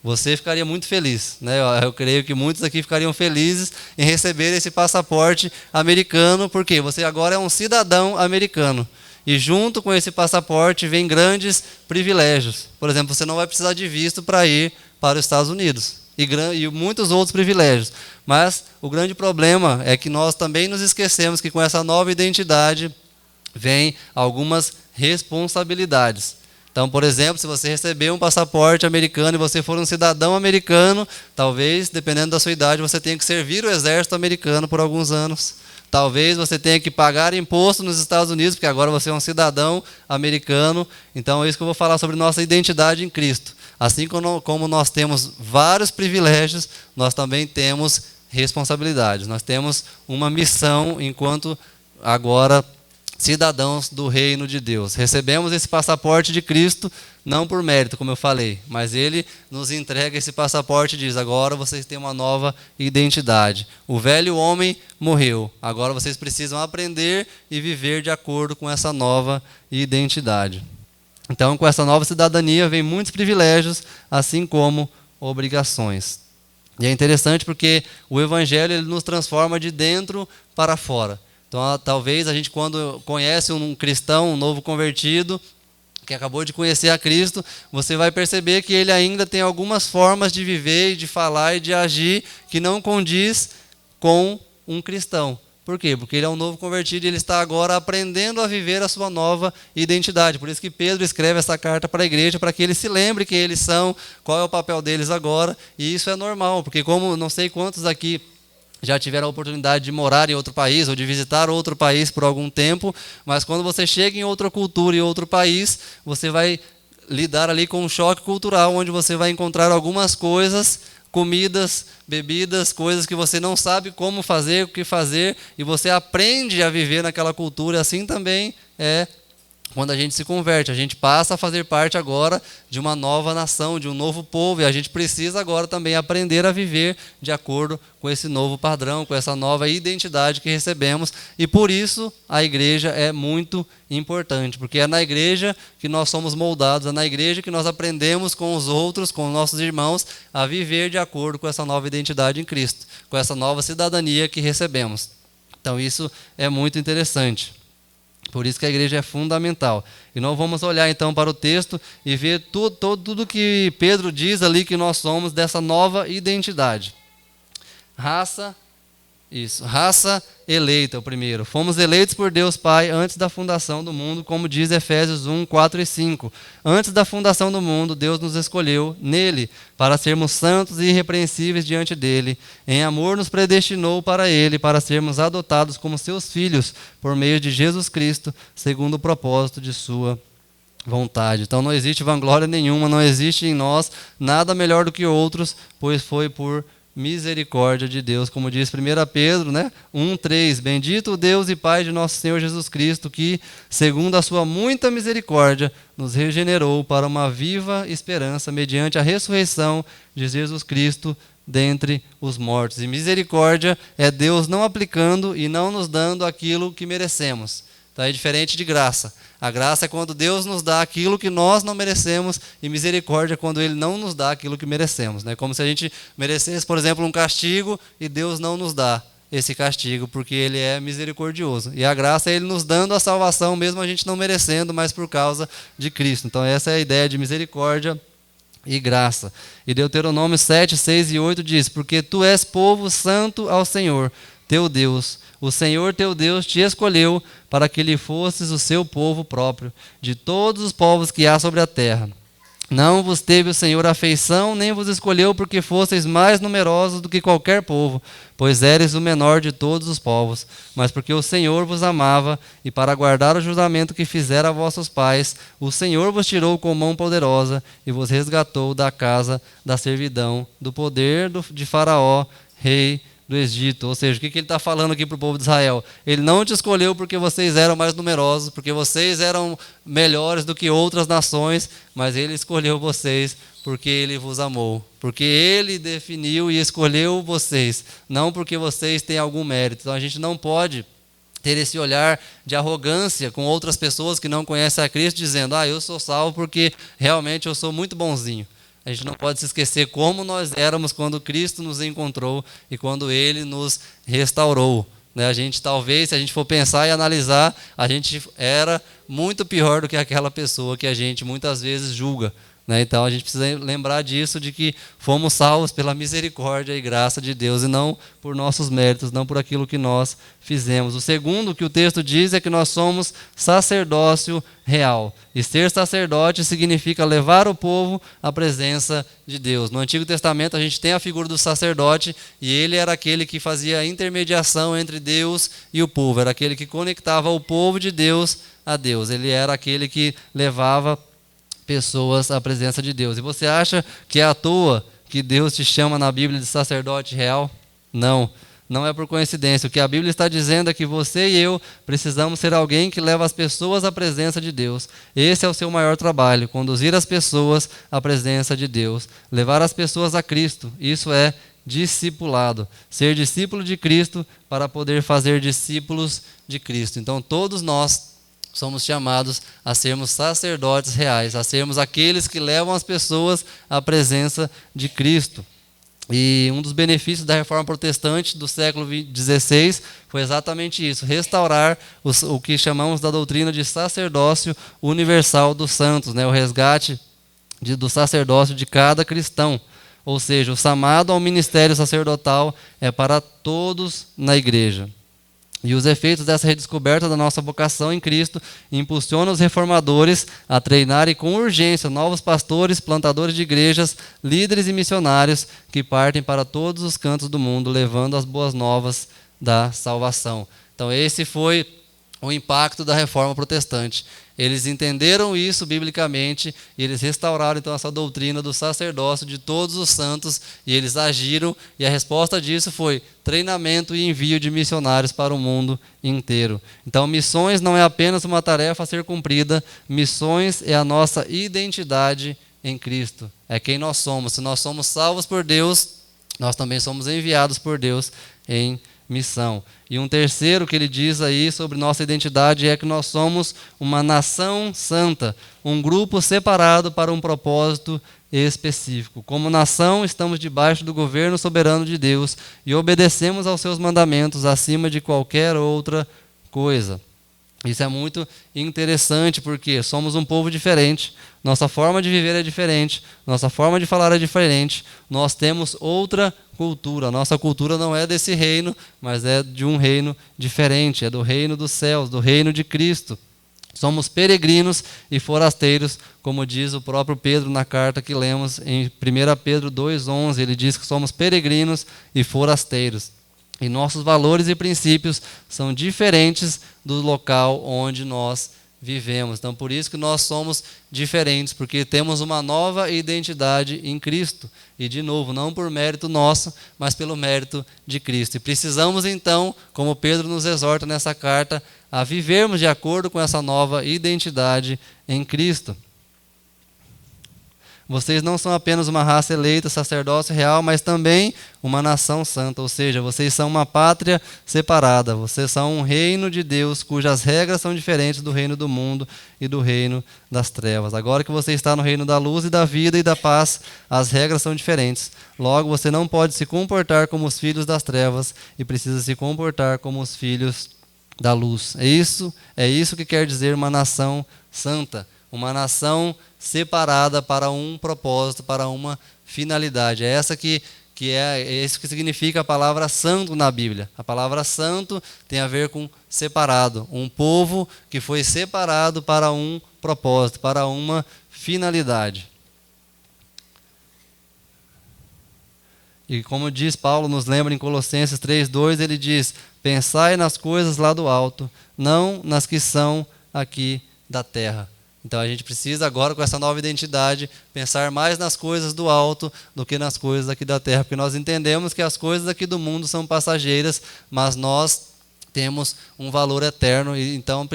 Você ficaria muito feliz, né? Eu creio que muitos aqui ficariam felizes em receber esse passaporte americano, porque você agora é um cidadão americano. E junto com esse passaporte vem grandes privilégios. Por exemplo, você não vai precisar de visto para ir para os Estados Unidos. E muitos outros privilégios. Mas o grande problema é que nós também nos esquecemos que com essa nova identidade vem algumas responsabilidades. Então, por exemplo, se você receber um passaporte americano e você for um cidadão americano, talvez, dependendo da sua idade, você tenha que servir o exército americano por alguns anos. Talvez você tenha que pagar imposto nos Estados Unidos, porque agora você é um cidadão americano. Então, é isso que eu vou falar sobre nossa identidade em Cristo. Assim como nós temos vários privilégios, nós também temos responsabilidades. Nós temos uma missão enquanto agora cidadãos do reino de Deus. Recebemos esse passaporte de Cristo, não por mérito, como eu falei, mas Ele nos entrega esse passaporte e diz, agora vocês têm uma nova identidade. O velho homem morreu, agora vocês precisam aprender e viver de acordo com essa nova identidade. Então, com essa nova cidadania, vem muitos privilégios, assim como obrigações. E é interessante porque o Evangelho ele nos transforma de dentro para fora. Então, talvez a gente, quando conhece um cristão, um novo convertido, que acabou de conhecer a Cristo, você vai perceber que ele ainda tem algumas formas de viver, de falar e de agir que não condiz com um cristão. Por quê? Porque ele é um novo convertido e ele está agora aprendendo a viver a sua nova identidade. Por isso que Pedro escreve essa carta para a igreja, para que eles se lembrem quem eles são, qual é o papel deles agora. E isso é normal, porque como não sei quantos aqui já tiveram a oportunidade de morar em outro país ou de visitar outro país por algum tempo, mas quando você chega em outra cultura e outro país, você vai lidar ali com um choque cultural, onde você vai encontrar algumas coisas, comidas, bebidas, coisas que você não sabe como fazer, o que fazer, e você aprende a viver naquela cultura. Assim também é quando a gente se converte, a gente passa a fazer parte agora de uma nova nação, de um novo povo, e a gente precisa agora também aprender a viver de acordo com esse novo padrão, com essa nova identidade que recebemos, e por isso a igreja é muito importante, porque é na igreja que nós somos moldados, é na igreja que nós aprendemos com os outros, com os nossos irmãos, a viver de acordo com essa nova identidade em Cristo, com essa nova cidadania que recebemos. Então isso é muito interessante. Por isso que a igreja é fundamental. E nós vamos olhar então para o texto e ver tudo que Pedro diz ali que nós somos dessa nova identidade. Raça eleita, o primeiro. Fomos eleitos por Deus Pai antes da fundação do mundo, como diz Efésios 1, 4 e 5. Antes da fundação do mundo, Deus nos escolheu nele para sermos santos e irrepreensíveis diante dele. Em amor nos predestinou para ele, para sermos adotados como seus filhos por meio de Jesus Cristo, segundo o propósito de sua vontade. Então não existe vanglória nenhuma, não existe em nós nada melhor do que outros, pois foi por misericórdia de Deus, como diz 1 Pedro 1,3, bendito o Deus e Pai de nosso Senhor Jesus Cristo, que, segundo a sua muita misericórdia, nos regenerou para uma viva esperança, mediante a ressurreição de Jesus Cristo dentre os mortos. E misericórdia é Deus não aplicando e não nos dando aquilo que merecemos. Então é diferente de graça. A graça é quando Deus nos dá aquilo que nós não merecemos, e misericórdia é quando Ele não nos dá aquilo que merecemos. Como se a gente merecesse, por exemplo, um castigo e Deus não nos dá esse castigo, porque Ele é misericordioso. E a graça é Ele nos dando a salvação, mesmo a gente não merecendo, mas por causa de Cristo. Então essa é a ideia de misericórdia e graça. E Deuteronômio 7, 6 e 8 diz, porque tu és povo santo ao Senhor, teu Deus. O Senhor teu Deus te escolheu para que lhe fosses o seu povo próprio, de todos os povos que há sobre a terra. Não vos teve o Senhor afeição, nem vos escolheu porque fosseis mais numerosos do que qualquer povo, pois eres o menor de todos os povos, mas porque o Senhor vos amava, e para guardar o juramento que fizera a vossos pais, o Senhor vos tirou com mão poderosa e vos resgatou da casa da servidão, do poder de Faraó, rei do Egito. Ou seja, o que ele está falando aqui para o povo de Israel? Ele não te escolheu porque vocês eram mais numerosos, porque vocês eram melhores do que outras nações, mas Ele escolheu vocês porque Ele vos amou, porque Ele definiu e escolheu vocês, não porque vocês têm algum mérito. Então a gente não pode ter esse olhar de arrogância com outras pessoas que não conhecem a Cristo, dizendo, eu sou salvo porque realmente eu sou muito bonzinho. A gente não pode se esquecer como nós éramos quando Cristo nos encontrou e quando Ele nos restaurou. A gente talvez, se a gente for pensar e analisar, a gente era muito pior do que aquela pessoa que a gente muitas vezes julga. né? Então a gente precisa lembrar disso, de que fomos salvos pela misericórdia e graça de Deus e não por nossos méritos, não por aquilo que nós fizemos. O segundo que o texto diz é que nós somos sacerdócio real. E ser sacerdote significa levar o povo à presença de Deus. No Antigo Testamento a gente tem a figura do sacerdote e ele era aquele que fazia a intermediação entre Deus e o povo. Era aquele que conectava o povo de Deus a Deus. Ele era aquele que levava pessoas à presença de Deus. E você acha que é à toa que Deus te chama na Bíblia de sacerdote real? Não, não é por coincidência. O que a Bíblia está dizendo é que você e eu precisamos ser alguém que leva as pessoas à presença de Deus. Esse é o seu maior trabalho, conduzir as pessoas à presença de Deus, levar as pessoas a Cristo. Isso é discipulado, ser discípulo de Cristo para poder fazer discípulos de Cristo. Então todos nós somos chamados a sermos sacerdotes reais, a sermos aqueles que levam as pessoas à presença de Cristo. E um dos benefícios da Reforma Protestante do século XVI foi exatamente isso, restaurar o que chamamos da doutrina de sacerdócio universal dos santos, né? O resgate do sacerdócio de cada cristão. Ou seja, o chamado ao ministério sacerdotal é para todos na igreja. E os efeitos dessa redescoberta da nossa vocação em Cristo impulsionam os reformadores a treinarem com urgência novos pastores, plantadores de igrejas, líderes e missionários que partem para todos os cantos do mundo, levando as boas novas da salvação. Então esse foi o impacto da Reforma Protestante. Eles entenderam isso biblicamente e eles restauraram então essa doutrina do sacerdócio de todos os santos e eles agiram, e a resposta disso foi treinamento e envio de missionários para o mundo inteiro. Então missões não é apenas uma tarefa a ser cumprida, missões é a nossa identidade em Cristo, é quem nós somos. Se nós somos salvos por Deus, nós também somos enviados por Deus em missão. E um terceiro que ele diz aí sobre nossa identidade é que nós somos uma nação santa, um grupo separado para um propósito específico. Como nação, estamos debaixo do governo soberano de Deus e obedecemos aos seus mandamentos acima de qualquer outra coisa. Isso é muito interessante porque somos um povo diferente, nossa forma de viver é diferente, nossa forma de falar é diferente, nós temos outra cultura. Nossa cultura não é desse reino, mas é de um reino diferente, é do reino dos céus, do reino de Cristo. Somos peregrinos e forasteiros, como diz o próprio Pedro na carta que lemos em 1 Pedro 2,11, ele diz que somos peregrinos e forasteiros. E nossos valores e princípios são diferentes do local onde nós vivemos. Então, por isso que nós somos diferentes, porque temos uma nova identidade em Cristo. E, de novo, não por mérito nosso, mas pelo mérito de Cristo. E precisamos, então, como Pedro nos exorta nessa carta, a vivermos de acordo com essa nova identidade em Cristo. Vocês não são apenas uma raça eleita, sacerdócio real, mas também uma nação santa. Ou seja, vocês são uma pátria separada. Vocês são um reino de Deus, cujas regras são diferentes do reino do mundo e do reino das trevas. Agora que você está no reino da luz e da vida e da paz, as regras são diferentes. Logo, você não pode se comportar como os filhos das trevas e precisa se comportar como os filhos da luz. É isso que quer dizer uma nação santa. Uma nação separada para um propósito, para uma finalidade. É isso que significa a palavra santo na Bíblia. A palavra santo tem a ver com separado. Um povo que foi separado para um propósito, para uma finalidade. E como diz Paulo, nos lembra em Colossenses 3,2, ele diz: pensai nas coisas lá do alto, não nas que são aqui da terra. Então a gente precisa agora, com essa nova identidade, pensar mais nas coisas do alto do que nas coisas aqui da terra, porque nós entendemos que as coisas aqui do mundo são passageiras, mas nós temos um valor eterno, e então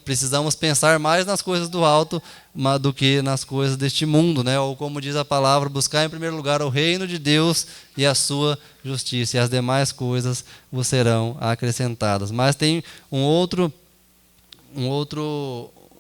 precisamos pensar mais nas coisas do alto do que nas coisas deste mundo, né? Ou como diz a palavra, buscar em primeiro lugar o reino de Deus e a sua justiça, e as demais coisas vos serão acrescentadas. Mas tem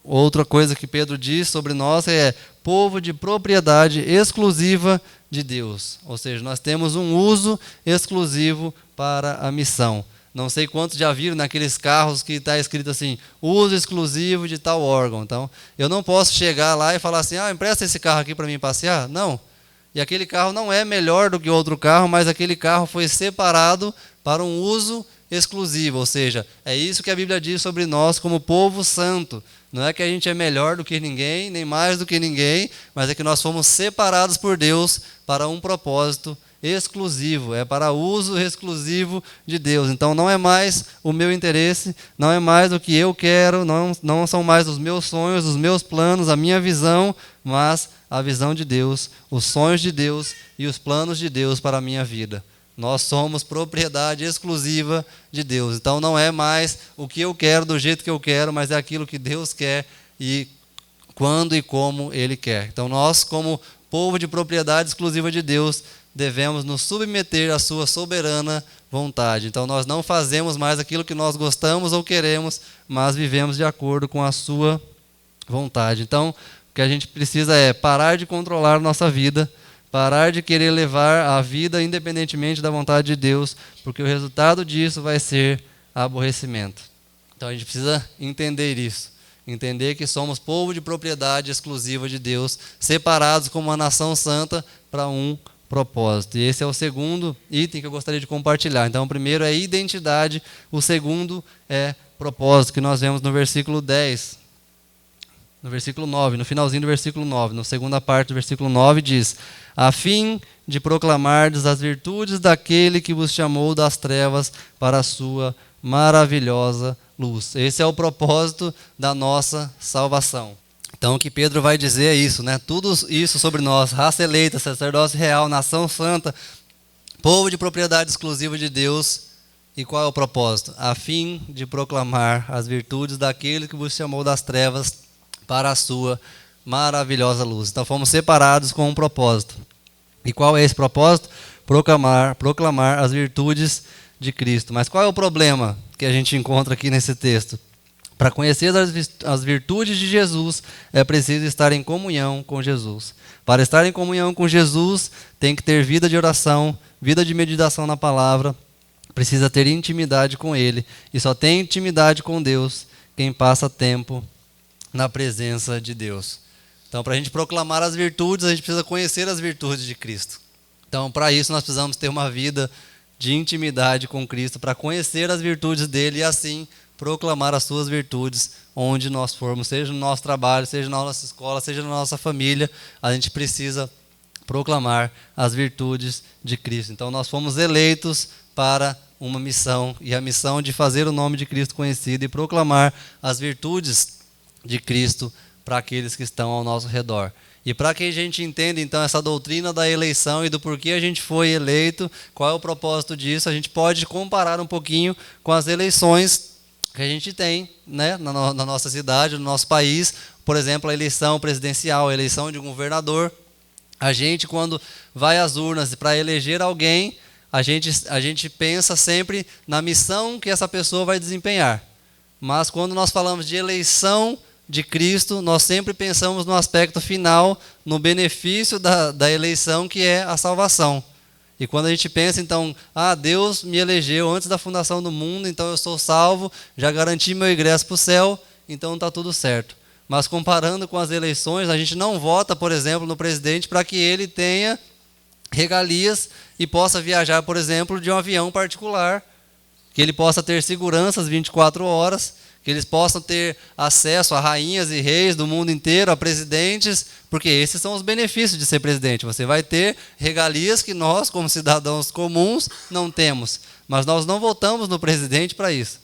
outra coisa que Pedro diz sobre nós é povo de propriedade exclusiva de Deus. Ou seja, nós temos um uso exclusivo para a missão. Não sei quantos já viram naqueles carros que está escrito assim, uso exclusivo de tal órgão. Então, eu não posso chegar lá e falar assim, empresta esse carro aqui para mim passear. Não. E aquele carro não é melhor do que outro carro, mas aquele carro foi separado para um uso exclusivo. Ou seja, é isso que a Bíblia diz sobre nós como povo santo. Não é que a gente é melhor do que ninguém, nem mais do que ninguém, mas é que nós fomos separados por Deus para um propósito exclusivo, é para uso exclusivo de Deus. Então não é mais o meu interesse, não é mais o que eu quero, não são mais os meus sonhos, os meus planos, a minha visão, mas a visão de Deus, os sonhos de Deus e os planos de Deus para a minha vida. Nós somos propriedade exclusiva de Deus. Então não é mais o que eu quero do jeito que eu quero, mas é aquilo que Deus quer e quando e como Ele quer. Então nós, como povo de propriedade exclusiva de Deus, devemos nos submeter à sua soberana vontade. Então nós não fazemos mais aquilo que nós gostamos ou queremos, mas vivemos de acordo com a sua vontade. Então o que a gente precisa é parar de controlar nossa vida, parar de querer levar a vida independentemente da vontade de Deus, porque o resultado disso vai ser aborrecimento. Então a gente precisa entender isso. Entender que somos povo de propriedade exclusiva de Deus, separados como uma nação santa para um propósito. E esse é o segundo item que eu gostaria de compartilhar. Então, o primeiro é identidade, o segundo é propósito, que nós vemos no versículo 10. No versículo 9, no finalzinho do versículo 9, na segunda parte do versículo 9 diz: a fim de proclamardes as virtudes daquele que vos chamou das trevas para a sua maravilhosa luz. Esse é o propósito da nossa salvação. Então o que Pedro vai dizer é isso, né? Tudo isso sobre nós, raça eleita, sacerdócio real, nação santa, povo de propriedade exclusiva de Deus. E qual é o propósito? A fim de proclamar as virtudes daquele que vos chamou das trevas para a sua maravilhosa luz. Então fomos separados com um propósito. E qual é esse propósito? Proclamar as virtudes de Cristo. Mas qual é o problema que a gente encontra aqui nesse texto? Para conhecer as virtudes de Jesus, é preciso estar em comunhão com Jesus. Para estar em comunhão com Jesus, tem que ter vida de oração, vida de meditação na palavra, precisa ter intimidade com Ele. E só tem intimidade com Deus quem passa tempo na presença de Deus. Então, para a gente proclamar as virtudes, a gente precisa conhecer as virtudes de Cristo. Então, para isso, nós precisamos ter uma vida de intimidade com Cristo, para conhecer as virtudes dele e assim proclamar as suas virtudes onde nós formos, seja no nosso trabalho, seja na nossa escola, seja na nossa família, a gente precisa proclamar as virtudes de Cristo. Então nós fomos eleitos para uma missão, e a missão de fazer o nome de Cristo conhecido e proclamar as virtudes de Cristo para aqueles que estão ao nosso redor. E para que a gente entenda então essa doutrina da eleição e do porquê a gente foi eleito, qual é o propósito disso, a gente pode comparar um pouquinho com as eleições que a gente tem, né, na nossa cidade, no nosso país. Por exemplo, a eleição presidencial, a eleição de um governador. A gente, quando vai às urnas para eleger alguém, a gente pensa sempre na missão que essa pessoa vai desempenhar. Mas quando nós falamos de eleição de Cristo, nós sempre pensamos no aspecto final, no benefício da eleição, que é a salvação. E quando a gente pensa, então, Deus me elegeu antes da fundação do mundo, então eu sou salvo, já garanti meu ingresso para o céu, então está tudo certo. Mas comparando com as eleições, a gente não vota, por exemplo, no presidente para que ele tenha regalias e possa viajar, por exemplo, de um avião particular, que ele possa ter segurança às 24 horas, que eles possam ter acesso a rainhas e reis do mundo inteiro, a presidentes, porque esses são os benefícios de ser presidente. Você vai ter regalias que nós, como cidadãos comuns, não temos. Mas nós não votamos no presidente para isso,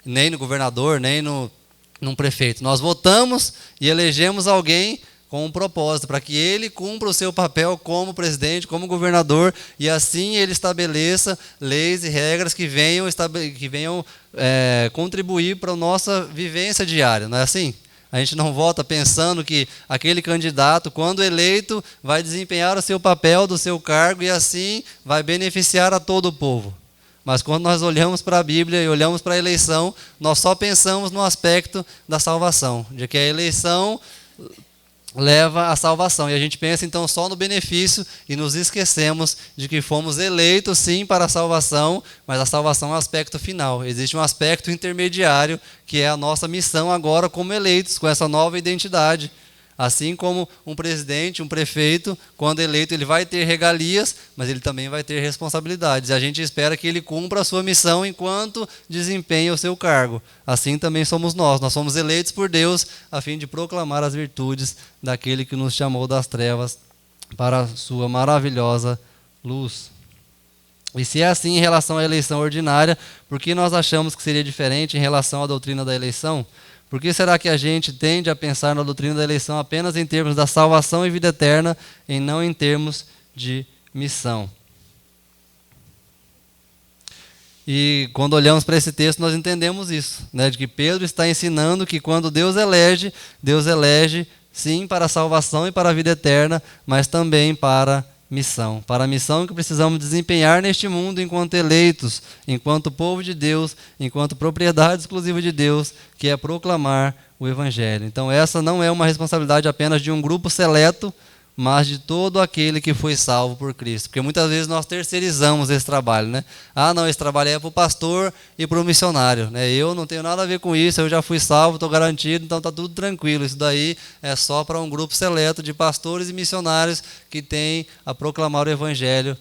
nem no governador, nem num prefeito. Nós votamos e elegemos alguém com um propósito, para que ele cumpra o seu papel como presidente, como governador, e assim ele estabeleça leis e regras que venham contribuir para a nossa vivência diária. Não é assim? A gente não vota pensando que aquele candidato, quando eleito, vai desempenhar o seu papel do seu cargo e assim vai beneficiar a todo o povo. Mas quando nós olhamos para a Bíblia e olhamos para a eleição, nós só pensamos no aspecto da salvação, de que a eleição leva à salvação. E a gente pensa então só no benefício e nos esquecemos de que fomos eleitos sim para a salvação, mas a salvação é um aspecto final. Existe um aspecto intermediário que é a nossa missão agora como eleitos, com essa nova identidade. Assim como um presidente, um prefeito, quando eleito, ele vai ter regalias, mas ele também vai ter responsabilidades. E a gente espera que ele cumpra a sua missão enquanto desempenha o seu cargo. Assim também somos nós. Nós somos eleitos por Deus a fim de proclamar as virtudes daquele que nos chamou das trevas para a sua maravilhosa luz. E se é assim em relação à eleição ordinária, por que nós achamos que seria diferente em relação à doutrina da eleição? Por que será que a gente tende a pensar na doutrina da eleição apenas em termos da salvação e vida eterna, e não em termos de missão? E quando olhamos para esse texto, nós entendemos isso, né, de que Pedro está ensinando que quando Deus elege sim para a salvação e para a vida eterna, mas também para missão. Para a missão que precisamos desempenhar neste mundo enquanto eleitos, enquanto povo de Deus, enquanto propriedade exclusiva de Deus, que é proclamar o Evangelho. Então essa não é uma responsabilidade apenas de um grupo seleto, mas de todo aquele que foi salvo por Cristo. Porque muitas vezes nós terceirizamos esse trabalho, né? Ah, não, esse trabalho é para o pastor e para o missionário, né? Eu não tenho nada a ver com isso, eu já fui salvo, estou garantido, então está tudo tranquilo. Isso daí é só para um grupo seleto de pastores e missionários que tem a proclamar o Evangelho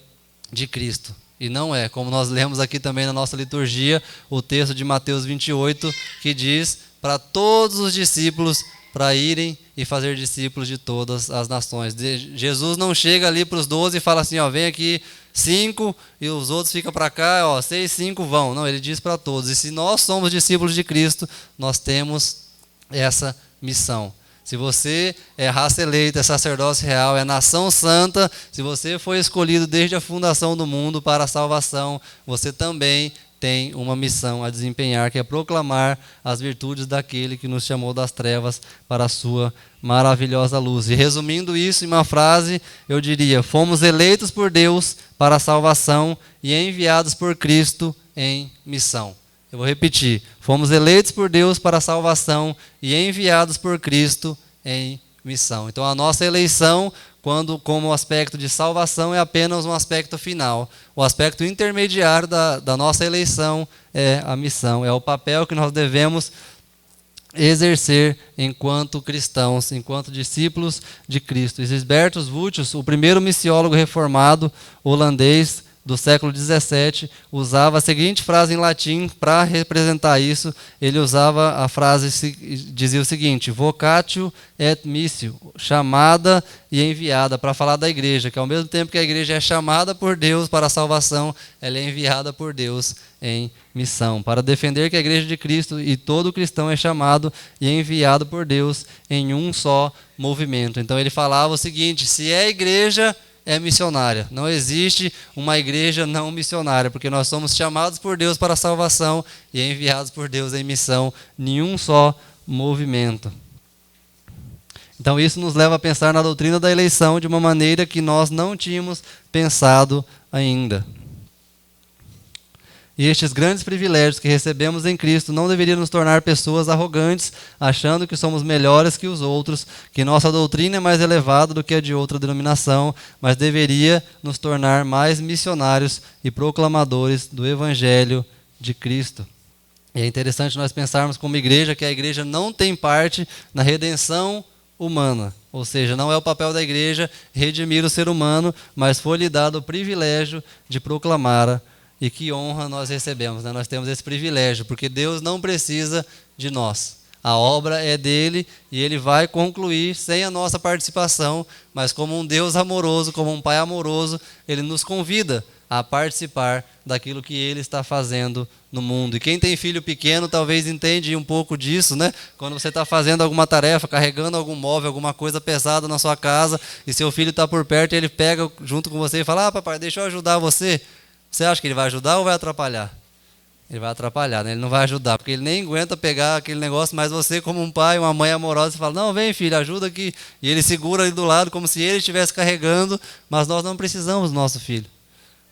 de Cristo. E não é, como nós lemos aqui também na nossa liturgia, o texto de Mateus 28, que diz para todos os discípulos para irem e fazer discípulos de todas as nações. Jesus não chega ali para os 12 e fala assim, ó, vem aqui 5 e os outros ficam para cá, ó, 6, 5 vão. Não, ele diz para todos. E se nós somos discípulos de Cristo, nós temos essa missão. Se você é raça eleita, é sacerdócio real, é nação santa, se você foi escolhido desde a fundação do mundo para a salvação, você também tem uma missão a desempenhar, que é proclamar as virtudes daquele que nos chamou das trevas para a sua maravilhosa luz. E resumindo isso em uma frase, eu diria, fomos eleitos por Deus para a salvação e enviados por Cristo em missão. Eu vou repetir, fomos eleitos por Deus para a salvação e enviados por Cristo em missão. Então a nossa eleição, como aspecto de salvação, é apenas um aspecto final. O aspecto intermediário da nossa eleição é a missão, é o papel que nós devemos exercer enquanto cristãos, enquanto discípulos de Cristo. Gisbertus Vultius, o primeiro missiólogo reformado holandês do século XVII, usava a seguinte frase em latim para representar isso. Ele usava a frase, dizia o seguinte, vocatio et missio, chamada e enviada, para falar da igreja, que ao mesmo tempo que a igreja é chamada por Deus para a salvação, ela é enviada por Deus em missão, para defender que a igreja de Cristo e todo cristão é chamado e enviado por Deus em um só movimento. Então ele falava o seguinte, se é igreja, é missionária. Não existe uma igreja não missionária, porque nós somos chamados por Deus para a salvação e enviados por Deus em missão, nenhum só movimento. Então isso nos leva a pensar na doutrina da eleição de uma maneira que nós não tínhamos pensado ainda. E estes grandes privilégios que recebemos em Cristo não deveriam nos tornar pessoas arrogantes, achando que somos melhores que os outros, que nossa doutrina é mais elevada do que a de outra denominação, mas deveria nos tornar mais missionários e proclamadores do Evangelho de Cristo. E é interessante nós pensarmos como igreja que a igreja não tem parte na redenção humana, ou seja, não é o papel da igreja redimir o ser humano, mas foi-lhe dado o privilégio de proclamar. E que honra nós recebemos, né? Nós temos esse privilégio, porque Deus não precisa de nós. A obra é dele e ele vai concluir sem a nossa participação, mas como um Deus amoroso, como um Pai amoroso, ele nos convida a participar daquilo que ele está fazendo no mundo. E quem tem filho pequeno talvez entende um pouco disso, né? Quando você está fazendo alguma tarefa, carregando algum móvel, alguma coisa pesada na sua casa, e seu filho está por perto, e ele pega junto com você e fala, ah, papai, deixa eu ajudar você. Você acha que ele vai ajudar ou vai atrapalhar? Ele vai atrapalhar, né? Ele não vai ajudar, porque ele nem aguenta pegar aquele negócio, mas você como um pai, uma mãe amorosa, você fala, não, vem filho, ajuda aqui. E ele segura ali do lado como se ele estivesse carregando, mas nós não precisamos do nosso filho.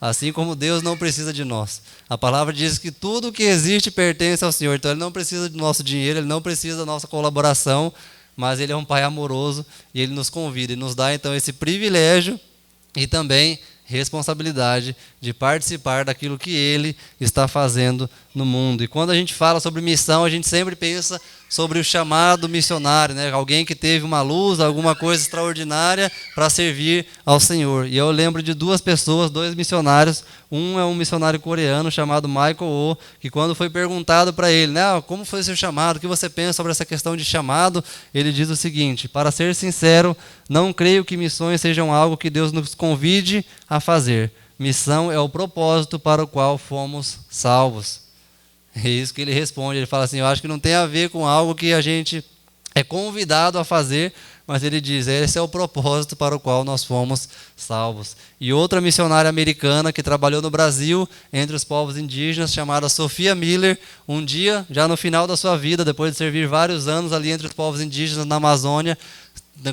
Assim como Deus não precisa de nós. A palavra diz que tudo que existe pertence ao Senhor, então ele não precisa do nosso dinheiro, ele não precisa da nossa colaboração, mas Ele é um Pai amoroso e Ele nos convida e nos dá então esse privilégio e também responsabilidade de participar daquilo que Ele está fazendo no mundo. E quando a gente fala sobre missão, a gente sempre pensa sobre o chamado missionário, né? Alguém que teve uma luz, alguma coisa extraordinária para servir ao Senhor. E eu lembro de duas pessoas, dois missionários. Um é um missionário coreano chamado Michael Oh, que quando foi perguntado para ele, né, como foi seu chamado, o que você pensa sobre essa questão de chamado, ele diz o seguinte: para ser sincero, não creio que missões sejam algo que Deus nos convide a fazer. Missão é o propósito para o qual fomos salvos. É isso que ele responde. Ele fala assim: eu acho que não tem a ver com algo que a gente é convidado a fazer, mas ele diz, esse é o propósito para o qual nós fomos salvos. E outra missionária americana que trabalhou no Brasil, entre os povos indígenas, chamada Sophia Miller, um dia, já no final da sua vida, depois de servir vários anos ali entre os povos indígenas na Amazônia,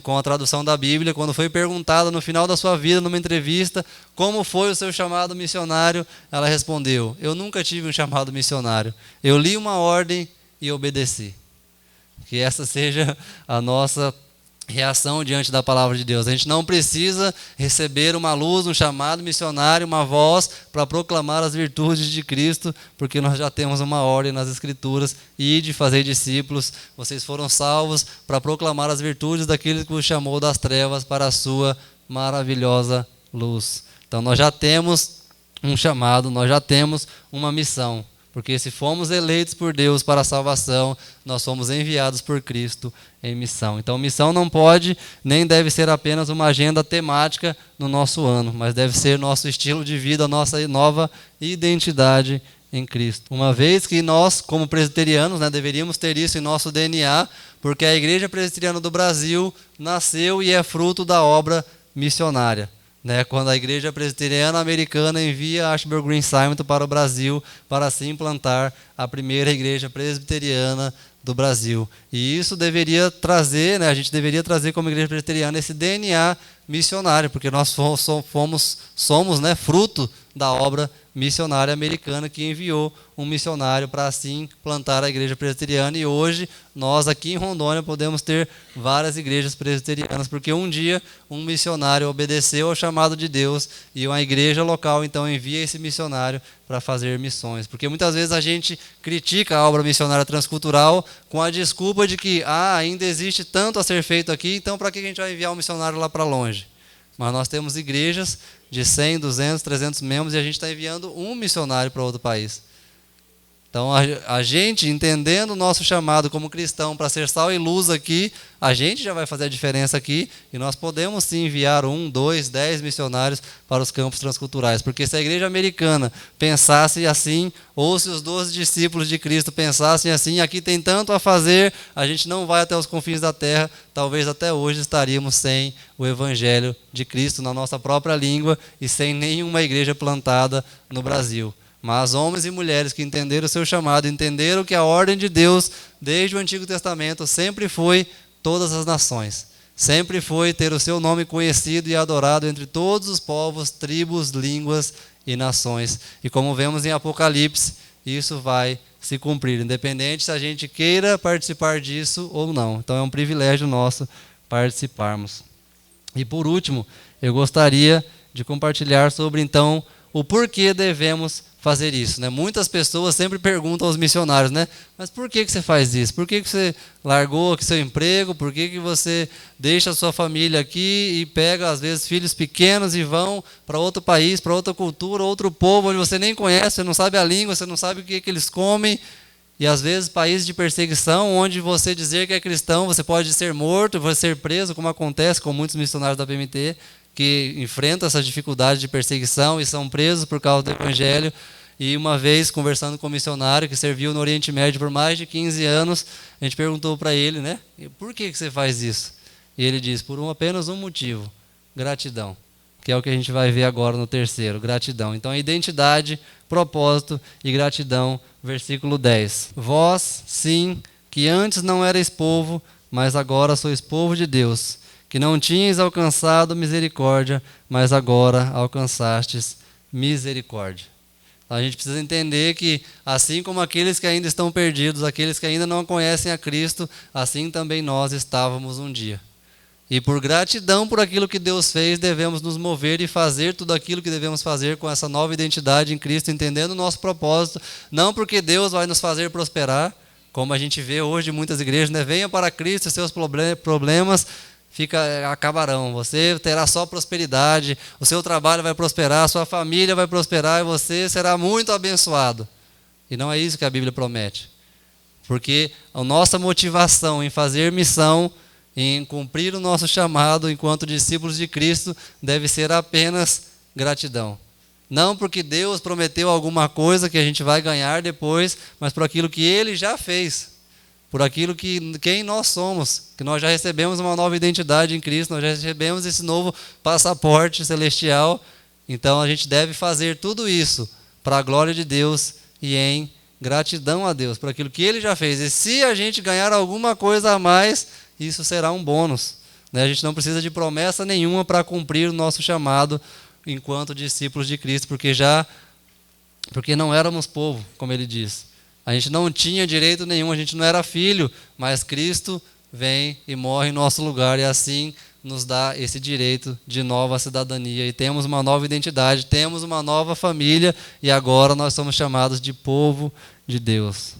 com a tradução da Bíblia, quando foi perguntada no final da sua vida, numa entrevista, como foi o seu chamado missionário, ela respondeu: eu nunca tive um chamado missionário, eu li uma ordem e obedeci. Que essa seja a nossa reação diante da palavra de Deus. A gente não precisa receber uma luz, um chamado missionário, uma voz para proclamar as virtudes de Cristo, porque nós já temos uma ordem nas Escrituras: ide fazer discípulos. Vocês foram salvos para proclamar as virtudes daquele que os chamou das trevas para a sua maravilhosa luz. Então nós já temos um chamado, nós já temos uma missão. Porque se fomos eleitos por Deus para a salvação, nós somos enviados por Cristo em missão. Então, missão não pode nem deve ser apenas uma agenda temática no nosso ano, mas deve ser nosso estilo de vida, nossa nova identidade em Cristo. Uma vez que nós, como presbiterianos, deveríamos ter isso em nosso DNA, porque a Igreja Presbiteriana do Brasil nasceu e é fruto da obra missionária. Quando a Igreja Presbiteriana Americana envia Ashbury Green Simon para o Brasil para assim implantar a primeira Igreja Presbiteriana do Brasil. E isso deveria trazer, a gente deveria trazer como Igreja Presbiteriana esse DNA missionário, porque nós somos fruto da obra missionária americana que enviou um missionário para assim plantar a Igreja Presbiteriana. E hoje nós aqui em Rondônia podemos ter várias igrejas presbiterianas, porque um dia um missionário obedeceu ao chamado de Deus e uma igreja local então envia esse missionário para fazer missões. Porque muitas vezes a gente critica a obra missionária transcultural com a desculpa de que ainda existe tanto a ser feito aqui, então para que a gente vai enviar um missionário lá para longe? Mas nós temos igrejas de 100, 200, 300 membros e a gente está enviando um missionário para outro país. Então, a gente, entendendo o nosso chamado como cristão para ser sal e luz aqui, a gente já vai fazer a diferença aqui e nós podemos sim enviar 1, 2, 10 missionários para os campos transculturais. Porque se a igreja americana pensasse assim, ou se os 12 discípulos de Cristo pensassem assim, aqui tem tanto a fazer, a gente não vai até os confins da terra, talvez até hoje estaríamos sem o Evangelho de Cristo na nossa própria língua e sem nenhuma igreja plantada no Brasil. Mas homens e mulheres que entenderam o seu chamado, entenderam que a ordem de Deus, desde o Antigo Testamento, sempre foi todas as nações. Sempre foi ter o seu nome conhecido e adorado entre todos os povos, tribos, línguas e nações. E como vemos em Apocalipse, isso vai se cumprir, independente se a gente queira participar disso ou não. Então é um privilégio nosso participarmos. E por último, eu gostaria de compartilhar sobre então o porquê devemos fazer isso. Muitas pessoas sempre perguntam aos missionários, mas por que você faz isso? Por que você largou aqui seu emprego? Por que você deixa a sua família aqui e pega, às vezes, filhos pequenos e vão para outro país, para outra cultura, outro povo, onde você nem conhece, você não sabe a língua, você não sabe o que eles comem. E, às vezes, países de perseguição, onde você dizer que é cristão, você pode ser morto, vai ser preso, como acontece com muitos missionários da PMT, que enfrentam essa dificuldade de perseguição e são presos por causa do Evangelho. E uma vez, conversando com um missionário que serviu no Oriente Médio por mais de 15 anos, a gente perguntou para ele, por que você faz isso? E ele disse, por apenas um motivo: gratidão. Que é o que a gente vai ver agora no terceiro, gratidão. Então, identidade, propósito e gratidão, versículo 10. Vós, sim, que antes não erais povo, mas agora sois povo de Deus, que não tinhas alcançado misericórdia, mas agora alcançastes misericórdia. A gente precisa entender que, assim como aqueles que ainda estão perdidos, aqueles que ainda não conhecem a Cristo, assim também nós estávamos um dia. E por gratidão por aquilo que Deus fez, devemos nos mover e fazer tudo aquilo que devemos fazer com essa nova identidade em Cristo, entendendo o nosso propósito, não porque Deus vai nos fazer prosperar, como a gente vê hoje em muitas igrejas, né? Venha para Cristo e seus problemas acabarão. Você terá só prosperidade, o seu trabalho vai prosperar, a sua família vai prosperar e você será muito abençoado. E não é isso que a Bíblia promete. Porque a nossa motivação em fazer missão, em cumprir o nosso chamado enquanto discípulos de Cristo, deve ser apenas gratidão. Não porque Deus prometeu alguma coisa que a gente vai ganhar depois, mas por aquilo que Ele já fez. Por aquilo que quem nós somos, que nós já recebemos uma nova identidade em Cristo, nós já recebemos esse novo passaporte celestial. Então a gente deve fazer tudo isso para a glória de Deus e em gratidão a Deus, por aquilo que Ele já fez. E se a gente ganhar alguma coisa a mais, isso será um bônus. A gente não precisa de promessa nenhuma para cumprir o nosso chamado enquanto discípulos de Cristo, porque não éramos povo, como Ele diz. A gente não tinha direito nenhum, a gente não era filho, mas Cristo vem e morre em nosso lugar e assim nos dá esse direito de nova cidadania. E temos uma nova identidade, temos uma nova família e agora nós somos chamados de povo de Deus.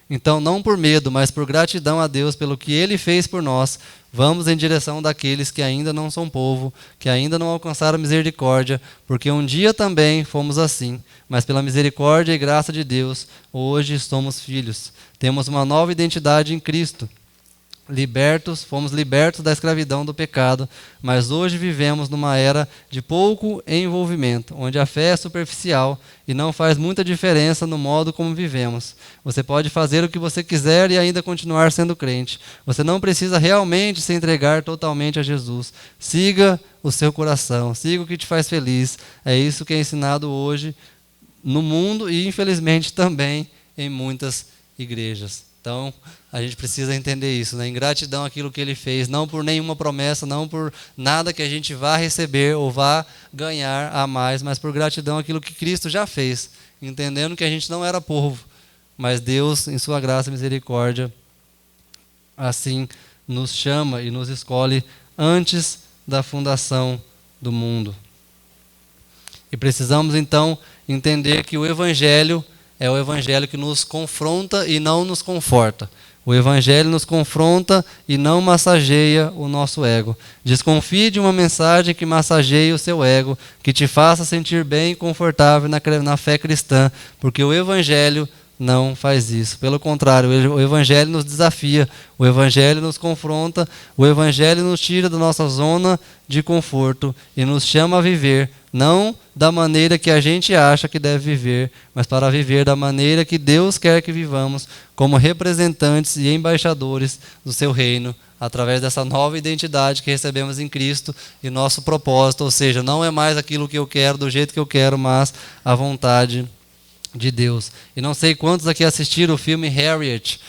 Então, não por medo, mas por gratidão a Deus pelo que Ele fez por nós, vamos em direção daqueles que ainda não são povo, que ainda não alcançaram a misericórdia, porque um dia também fomos assim, mas pela misericórdia e graça de Deus, hoje somos filhos. Temos uma nova identidade em Cristo. Fomos libertos da escravidão do pecado, mas hoje vivemos numa era de pouco envolvimento, onde a fé é superficial e não faz muita diferença no modo como vivemos. Você pode fazer o que você quiser e ainda continuar sendo crente. Você não precisa realmente se entregar totalmente a Jesus. Siga o seu coração, siga o que te faz feliz. É isso que é ensinado hoje no mundo e, infelizmente, também em muitas igrejas. Então, a gente precisa entender isso, né? Em gratidão àquilo que Ele fez, não por nenhuma promessa, não por nada que a gente vá receber ou vá ganhar a mais, mas por gratidão àquilo que Cristo já fez, entendendo que a gente não era povo, mas Deus, em sua graça e misericórdia, assim nos chama e nos escolhe antes da fundação do mundo. E precisamos, então, entender que o Evangelho é o Evangelho que nos confronta e não nos conforta. O Evangelho nos confronta e não massageia o nosso ego. Desconfie de uma mensagem que massageie o seu ego, que te faça sentir bem e confortável na fé cristã, porque o Evangelho não faz isso. Pelo contrário, o Evangelho nos desafia, o Evangelho nos confronta, o Evangelho nos tira da nossa zona de conforto e nos chama a viver, não da maneira que a gente acha que deve viver, mas para viver da maneira que Deus quer que vivamos, como representantes e embaixadores do seu reino, através dessa nova identidade que recebemos em Cristo e nosso propósito, ou seja, não é mais aquilo que eu quero, do jeito que eu quero, mas a vontade de Deus. E não sei quantos aqui assistiram o filme Harriet,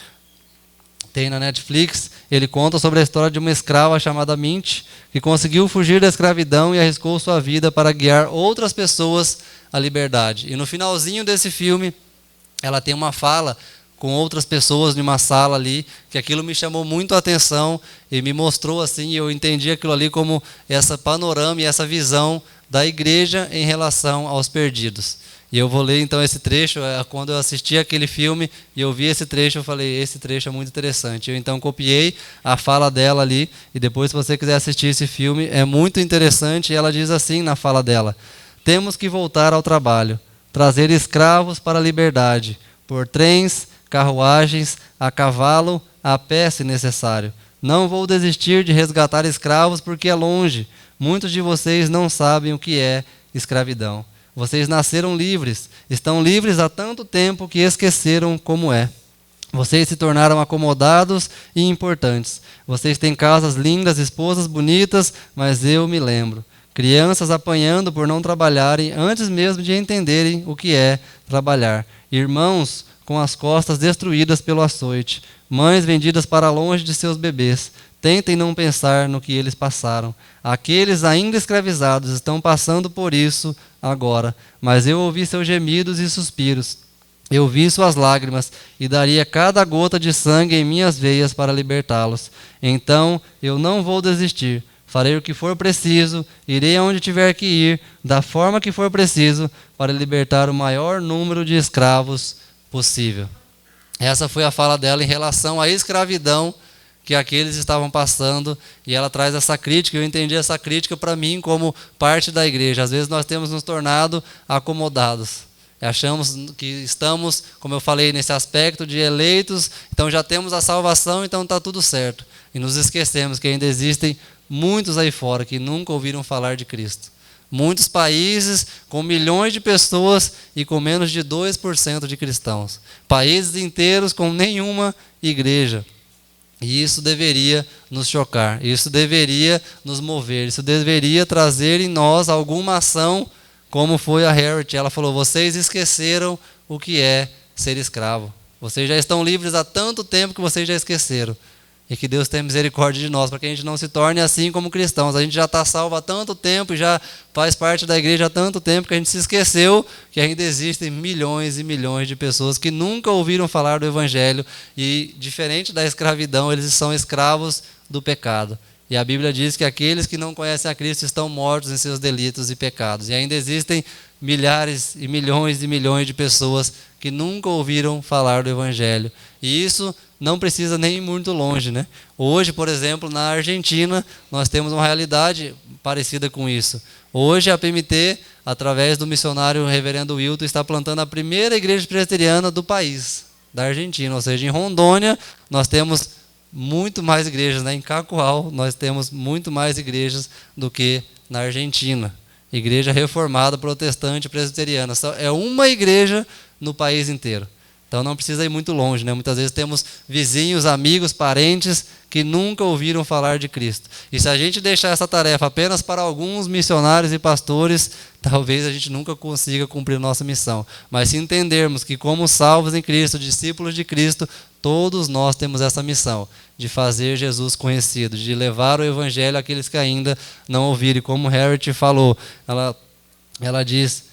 tem na Netflix. Ele conta sobre a história de uma escrava chamada Mint, que conseguiu fugir da escravidão e arriscou sua vida para guiar outras pessoas à liberdade. E no finalzinho desse filme, ela tem uma fala com outras pessoas numa sala ali, que aquilo me chamou muito a atenção e me mostrou assim, e eu entendi aquilo ali como essa panorama e essa visão da igreja em relação aos perdidos. E eu vou ler então esse trecho, quando eu assisti aquele filme e eu vi esse trecho, eu falei, esse trecho é muito interessante. Eu então copiei a fala dela ali, e depois se você quiser assistir esse filme, é muito interessante, e ela diz assim na fala dela: temos que voltar ao trabalho, trazer escravos para a liberdade, por trens, carruagens, a cavalo, a pé se necessário. Não vou desistir de resgatar escravos porque é longe. Muitos de vocês não sabem o que é escravidão. Vocês nasceram livres, estão livres há tanto tempo que esqueceram como é. Vocês se tornaram acomodados e importantes. Vocês têm casas lindas, esposas bonitas, mas eu me lembro. Crianças apanhando por não trabalharem antes mesmo de entenderem o que é trabalhar. Irmãos com as costas destruídas pelo açoite, mães vendidas para longe de seus bebês. Tentem não pensar no que eles passaram. Aqueles ainda escravizados estão passando por isso agora, mas eu ouvi seus gemidos e suspiros. Eu vi suas lágrimas e daria cada gota de sangue em minhas veias para libertá-los. Então eu não vou desistir. Farei o que for preciso, irei aonde tiver que ir, da forma que for preciso, para libertar o maior número de escravos possível. Essa foi a fala dela em relação à escravidão que aqueles estavam passando, e ela traz essa crítica. Eu entendi essa crítica para mim como parte da igreja. Às vezes nós temos nos tornado acomodados. Achamos que estamos, como eu falei, nesse aspecto de eleitos, então já temos a salvação, então está tudo certo. E nos esquecemos que ainda existem muitos aí fora que nunca ouviram falar de Cristo. Muitos países com milhões de pessoas e com menos de 2% de cristãos. Países inteiros com nenhuma igreja. E isso deveria nos chocar, isso deveria nos mover, isso deveria trazer em nós alguma ação, como foi a Harriet. Ela falou: vocês esqueceram o que é ser escravo. Vocês já estão livres há tanto tempo que vocês já esqueceram. E que Deus tenha misericórdia de nós, para que a gente não se torne assim como cristãos. A gente já está salvo há tanto tempo e já faz parte da igreja há tanto tempo que a gente se esqueceu que ainda existem milhões e milhões de pessoas que nunca ouviram falar do Evangelho. E, diferente da escravidão, eles são escravos do pecado. E a Bíblia diz que aqueles que não conhecem a Cristo estão mortos em seus delitos e pecados. E ainda existem milhares e milhões de pessoas que nunca ouviram falar do Evangelho. E isso não precisa nem ir muito longe, né? Hoje, por exemplo, na Argentina, nós temos uma realidade parecida com isso. Hoje a PMT, através do missionário reverendo Wilton, está plantando a primeira igreja presbiteriana do país, da Argentina. Ou seja, em Rondônia, nós temos muito mais igrejas, né? Em Cacoal, nós temos muito mais igrejas do que na Argentina. Igreja reformada, protestante, presbiteriana. É uma igreja no país inteiro. Então não precisa ir muito longe, né? Muitas vezes temos vizinhos, amigos, parentes que nunca ouviram falar de Cristo. E se a gente deixar essa tarefa apenas para alguns missionários e pastores, talvez a gente nunca consiga cumprir nossa missão. Mas se entendermos que, como salvos em Cristo, discípulos de Cristo, todos nós temos essa missão de fazer Jesus conhecido, de levar o Evangelho àqueles que ainda não ouviram. E como Harriet falou, ela diz: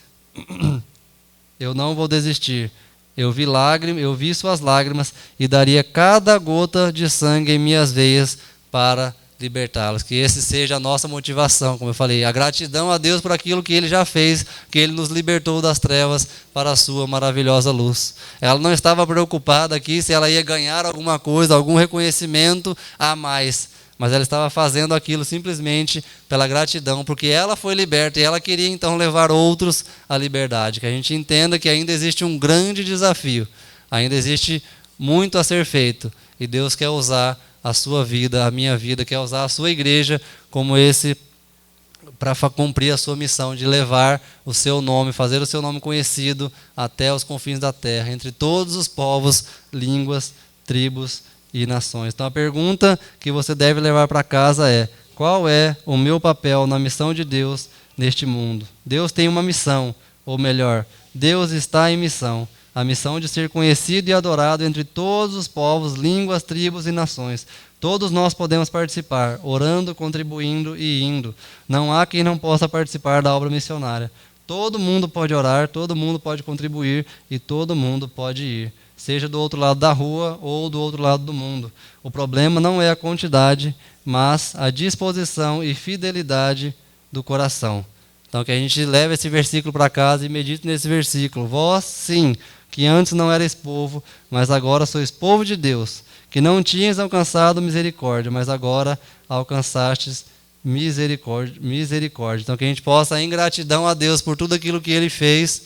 eu não vou desistir. Eu vi suas lágrimas e daria cada gota de sangue em minhas veias para libertá-los. Que esse seja a nossa motivação, como eu falei, a gratidão a Deus por aquilo que Ele já fez, que Ele nos libertou das trevas para a sua maravilhosa luz. Ela não estava preocupada aqui se ela ia ganhar alguma coisa, algum reconhecimento a mais, mas ela estava fazendo aquilo simplesmente pela gratidão, porque ela foi liberta e ela queria então levar outros à liberdade. Que a gente entenda que ainda existe um grande desafio, ainda existe muito a ser feito, e Deus quer usar a sua vida, a minha vida, quer usar a sua igreja como esse para cumprir a sua missão de levar o seu nome, fazer o seu nome conhecido até os confins da terra, entre todos os povos, línguas, tribos e nações. Então a pergunta que você deve levar para casa é: qual é o meu papel na missão de Deus neste mundo? Deus tem uma missão, ou melhor, Deus está em missão. A missão de ser conhecido e adorado entre todos os povos, línguas, tribos e nações. Todos nós podemos participar, orando, contribuindo e indo. Não há quem não possa participar da obra missionária. Todo mundo pode orar, todo mundo pode contribuir e todo mundo pode ir, seja do outro lado da rua ou do outro lado do mundo. O problema não é a quantidade, mas a disposição e fidelidade do coração. Então que a gente leve esse versículo para casa e medite nesse versículo. Vós, sim, que antes não erais povo, mas agora sois povo de Deus, que não tinhas alcançado misericórdia, mas agora alcançastes misericórdia. Então que a gente possa, em gratidão a Deus por tudo aquilo que Ele fez,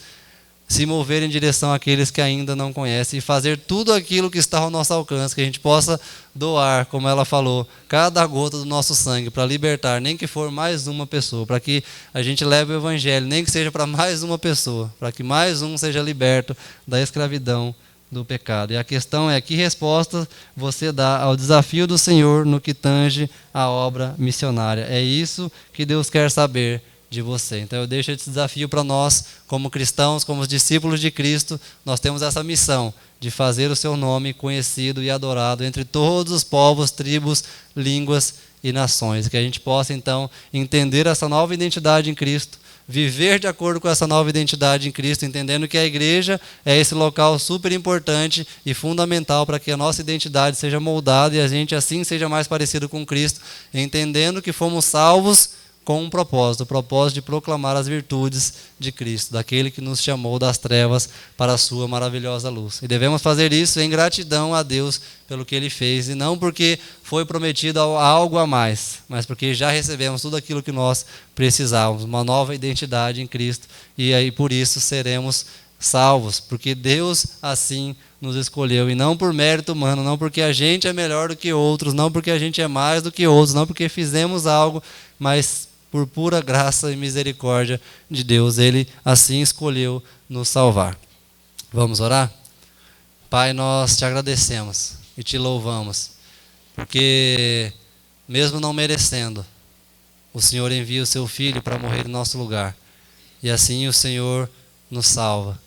se mover em direção àqueles que ainda não conhecem e fazer tudo aquilo que está ao nosso alcance, que a gente possa doar, como ela falou, cada gota do nosso sangue para libertar, nem que for mais uma pessoa, para que a gente leve o Evangelho, nem que seja para mais uma pessoa, para que mais um seja liberto da escravidão do pecado. E a questão é: que resposta você dá ao desafio do Senhor no que tange a obra missionária? É isso que Deus quer saber de você. Então eu deixo esse desafio para nós, como cristãos, como discípulos de Cristo, nós temos essa missão de fazer o seu nome conhecido e adorado entre todos os povos, tribos, línguas e nações. Que a gente possa então entender essa nova identidade em Cristo, viver de acordo com essa nova identidade em Cristo, entendendo que a igreja é esse local super importante e fundamental para que a nossa identidade seja moldada e a gente assim seja mais parecido com Cristo, entendendo que fomos salvos com um propósito, o propósito de proclamar as virtudes de Cristo, daquele que nos chamou das trevas para a sua maravilhosa luz. E devemos fazer isso em gratidão a Deus pelo que Ele fez, e não porque foi prometido algo a mais, mas porque já recebemos tudo aquilo que nós precisávamos, uma nova identidade em Cristo, e aí por isso seremos salvos, porque Deus assim nos escolheu, e não por mérito humano, não porque a gente é melhor do que outros, não porque a gente é mais do que outros, não porque fizemos algo, mas por pura graça e misericórdia de Deus, Ele assim escolheu nos salvar. Vamos orar? Pai, nós te agradecemos e te louvamos, porque mesmo não merecendo, o Senhor envia o seu Filho para morrer em nosso lugar, e assim o Senhor nos salva.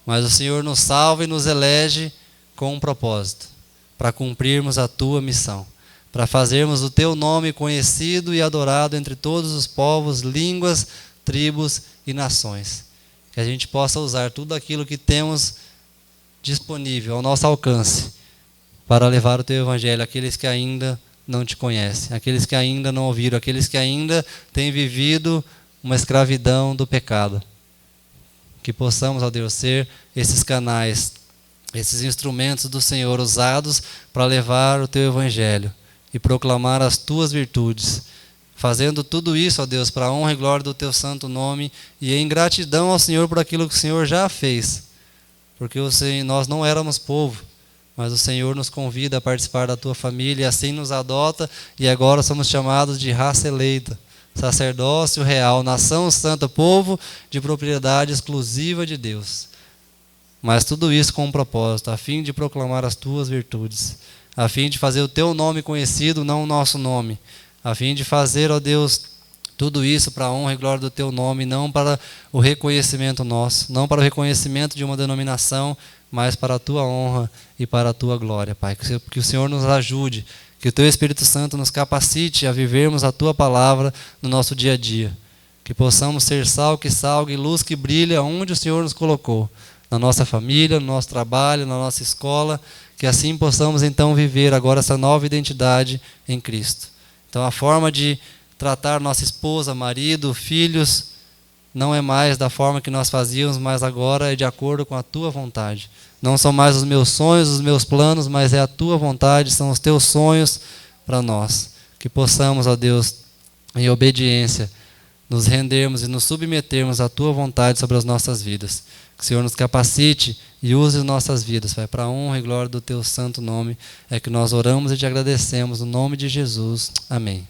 Mas o Senhor nos salva e nos elege com um propósito, para cumprirmos a tua missão, para fazermos o teu nome conhecido e adorado entre todos os povos, línguas, tribos e nações. Que a gente possa usar tudo aquilo que temos disponível ao nosso alcance para levar o teu evangelho àqueles que ainda não te conhecem, àqueles que ainda não ouviram, àqueles que ainda têm vivido uma escravidão do pecado. Que possamos, ó Deus, ser esses canais, esses instrumentos do Senhor usados para levar o teu evangelho e proclamar as tuas virtudes, fazendo tudo isso, ó Deus, para a honra e glória do teu santo nome e em gratidão ao Senhor por aquilo que o Senhor já fez, porque nós não éramos povo, mas o Senhor nos convida a participar da tua família e assim nos adota, e agora somos chamados de raça eleita, sacerdócio real, nação santa, povo de propriedade exclusiva de Deus. Mas tudo isso com um propósito, a fim de proclamar as tuas virtudes, a fim de fazer o teu nome conhecido, não o nosso nome, a fim de fazer, ó Deus, tudo isso para a honra e glória do teu nome, não para o reconhecimento nosso, não para o reconhecimento de uma denominação, mas para a tua honra e para a tua glória, Pai. Que o Senhor nos ajude, que o teu Espírito Santo nos capacite a vivermos a tua palavra no nosso dia a dia, que possamos ser sal que salga e luz que brilha onde o Senhor nos colocou, na nossa família, no nosso trabalho, na nossa escola, que assim possamos então viver agora essa nova identidade em Cristo. Então a forma de tratar nossa esposa, marido, filhos, não é mais da forma que nós fazíamos, mas agora é de acordo com a tua vontade. Não são mais os meus sonhos, os meus planos, mas é a tua vontade, são os teus sonhos para nós. Que possamos, ó Deus, em obediência, nos rendermos e nos submetermos à tua vontade sobre as nossas vidas. Que o Senhor nos capacite e use as nossas vidas, Pai, para a honra e glória do teu santo nome. É que nós oramos e te agradecemos no nome de Jesus. Amém.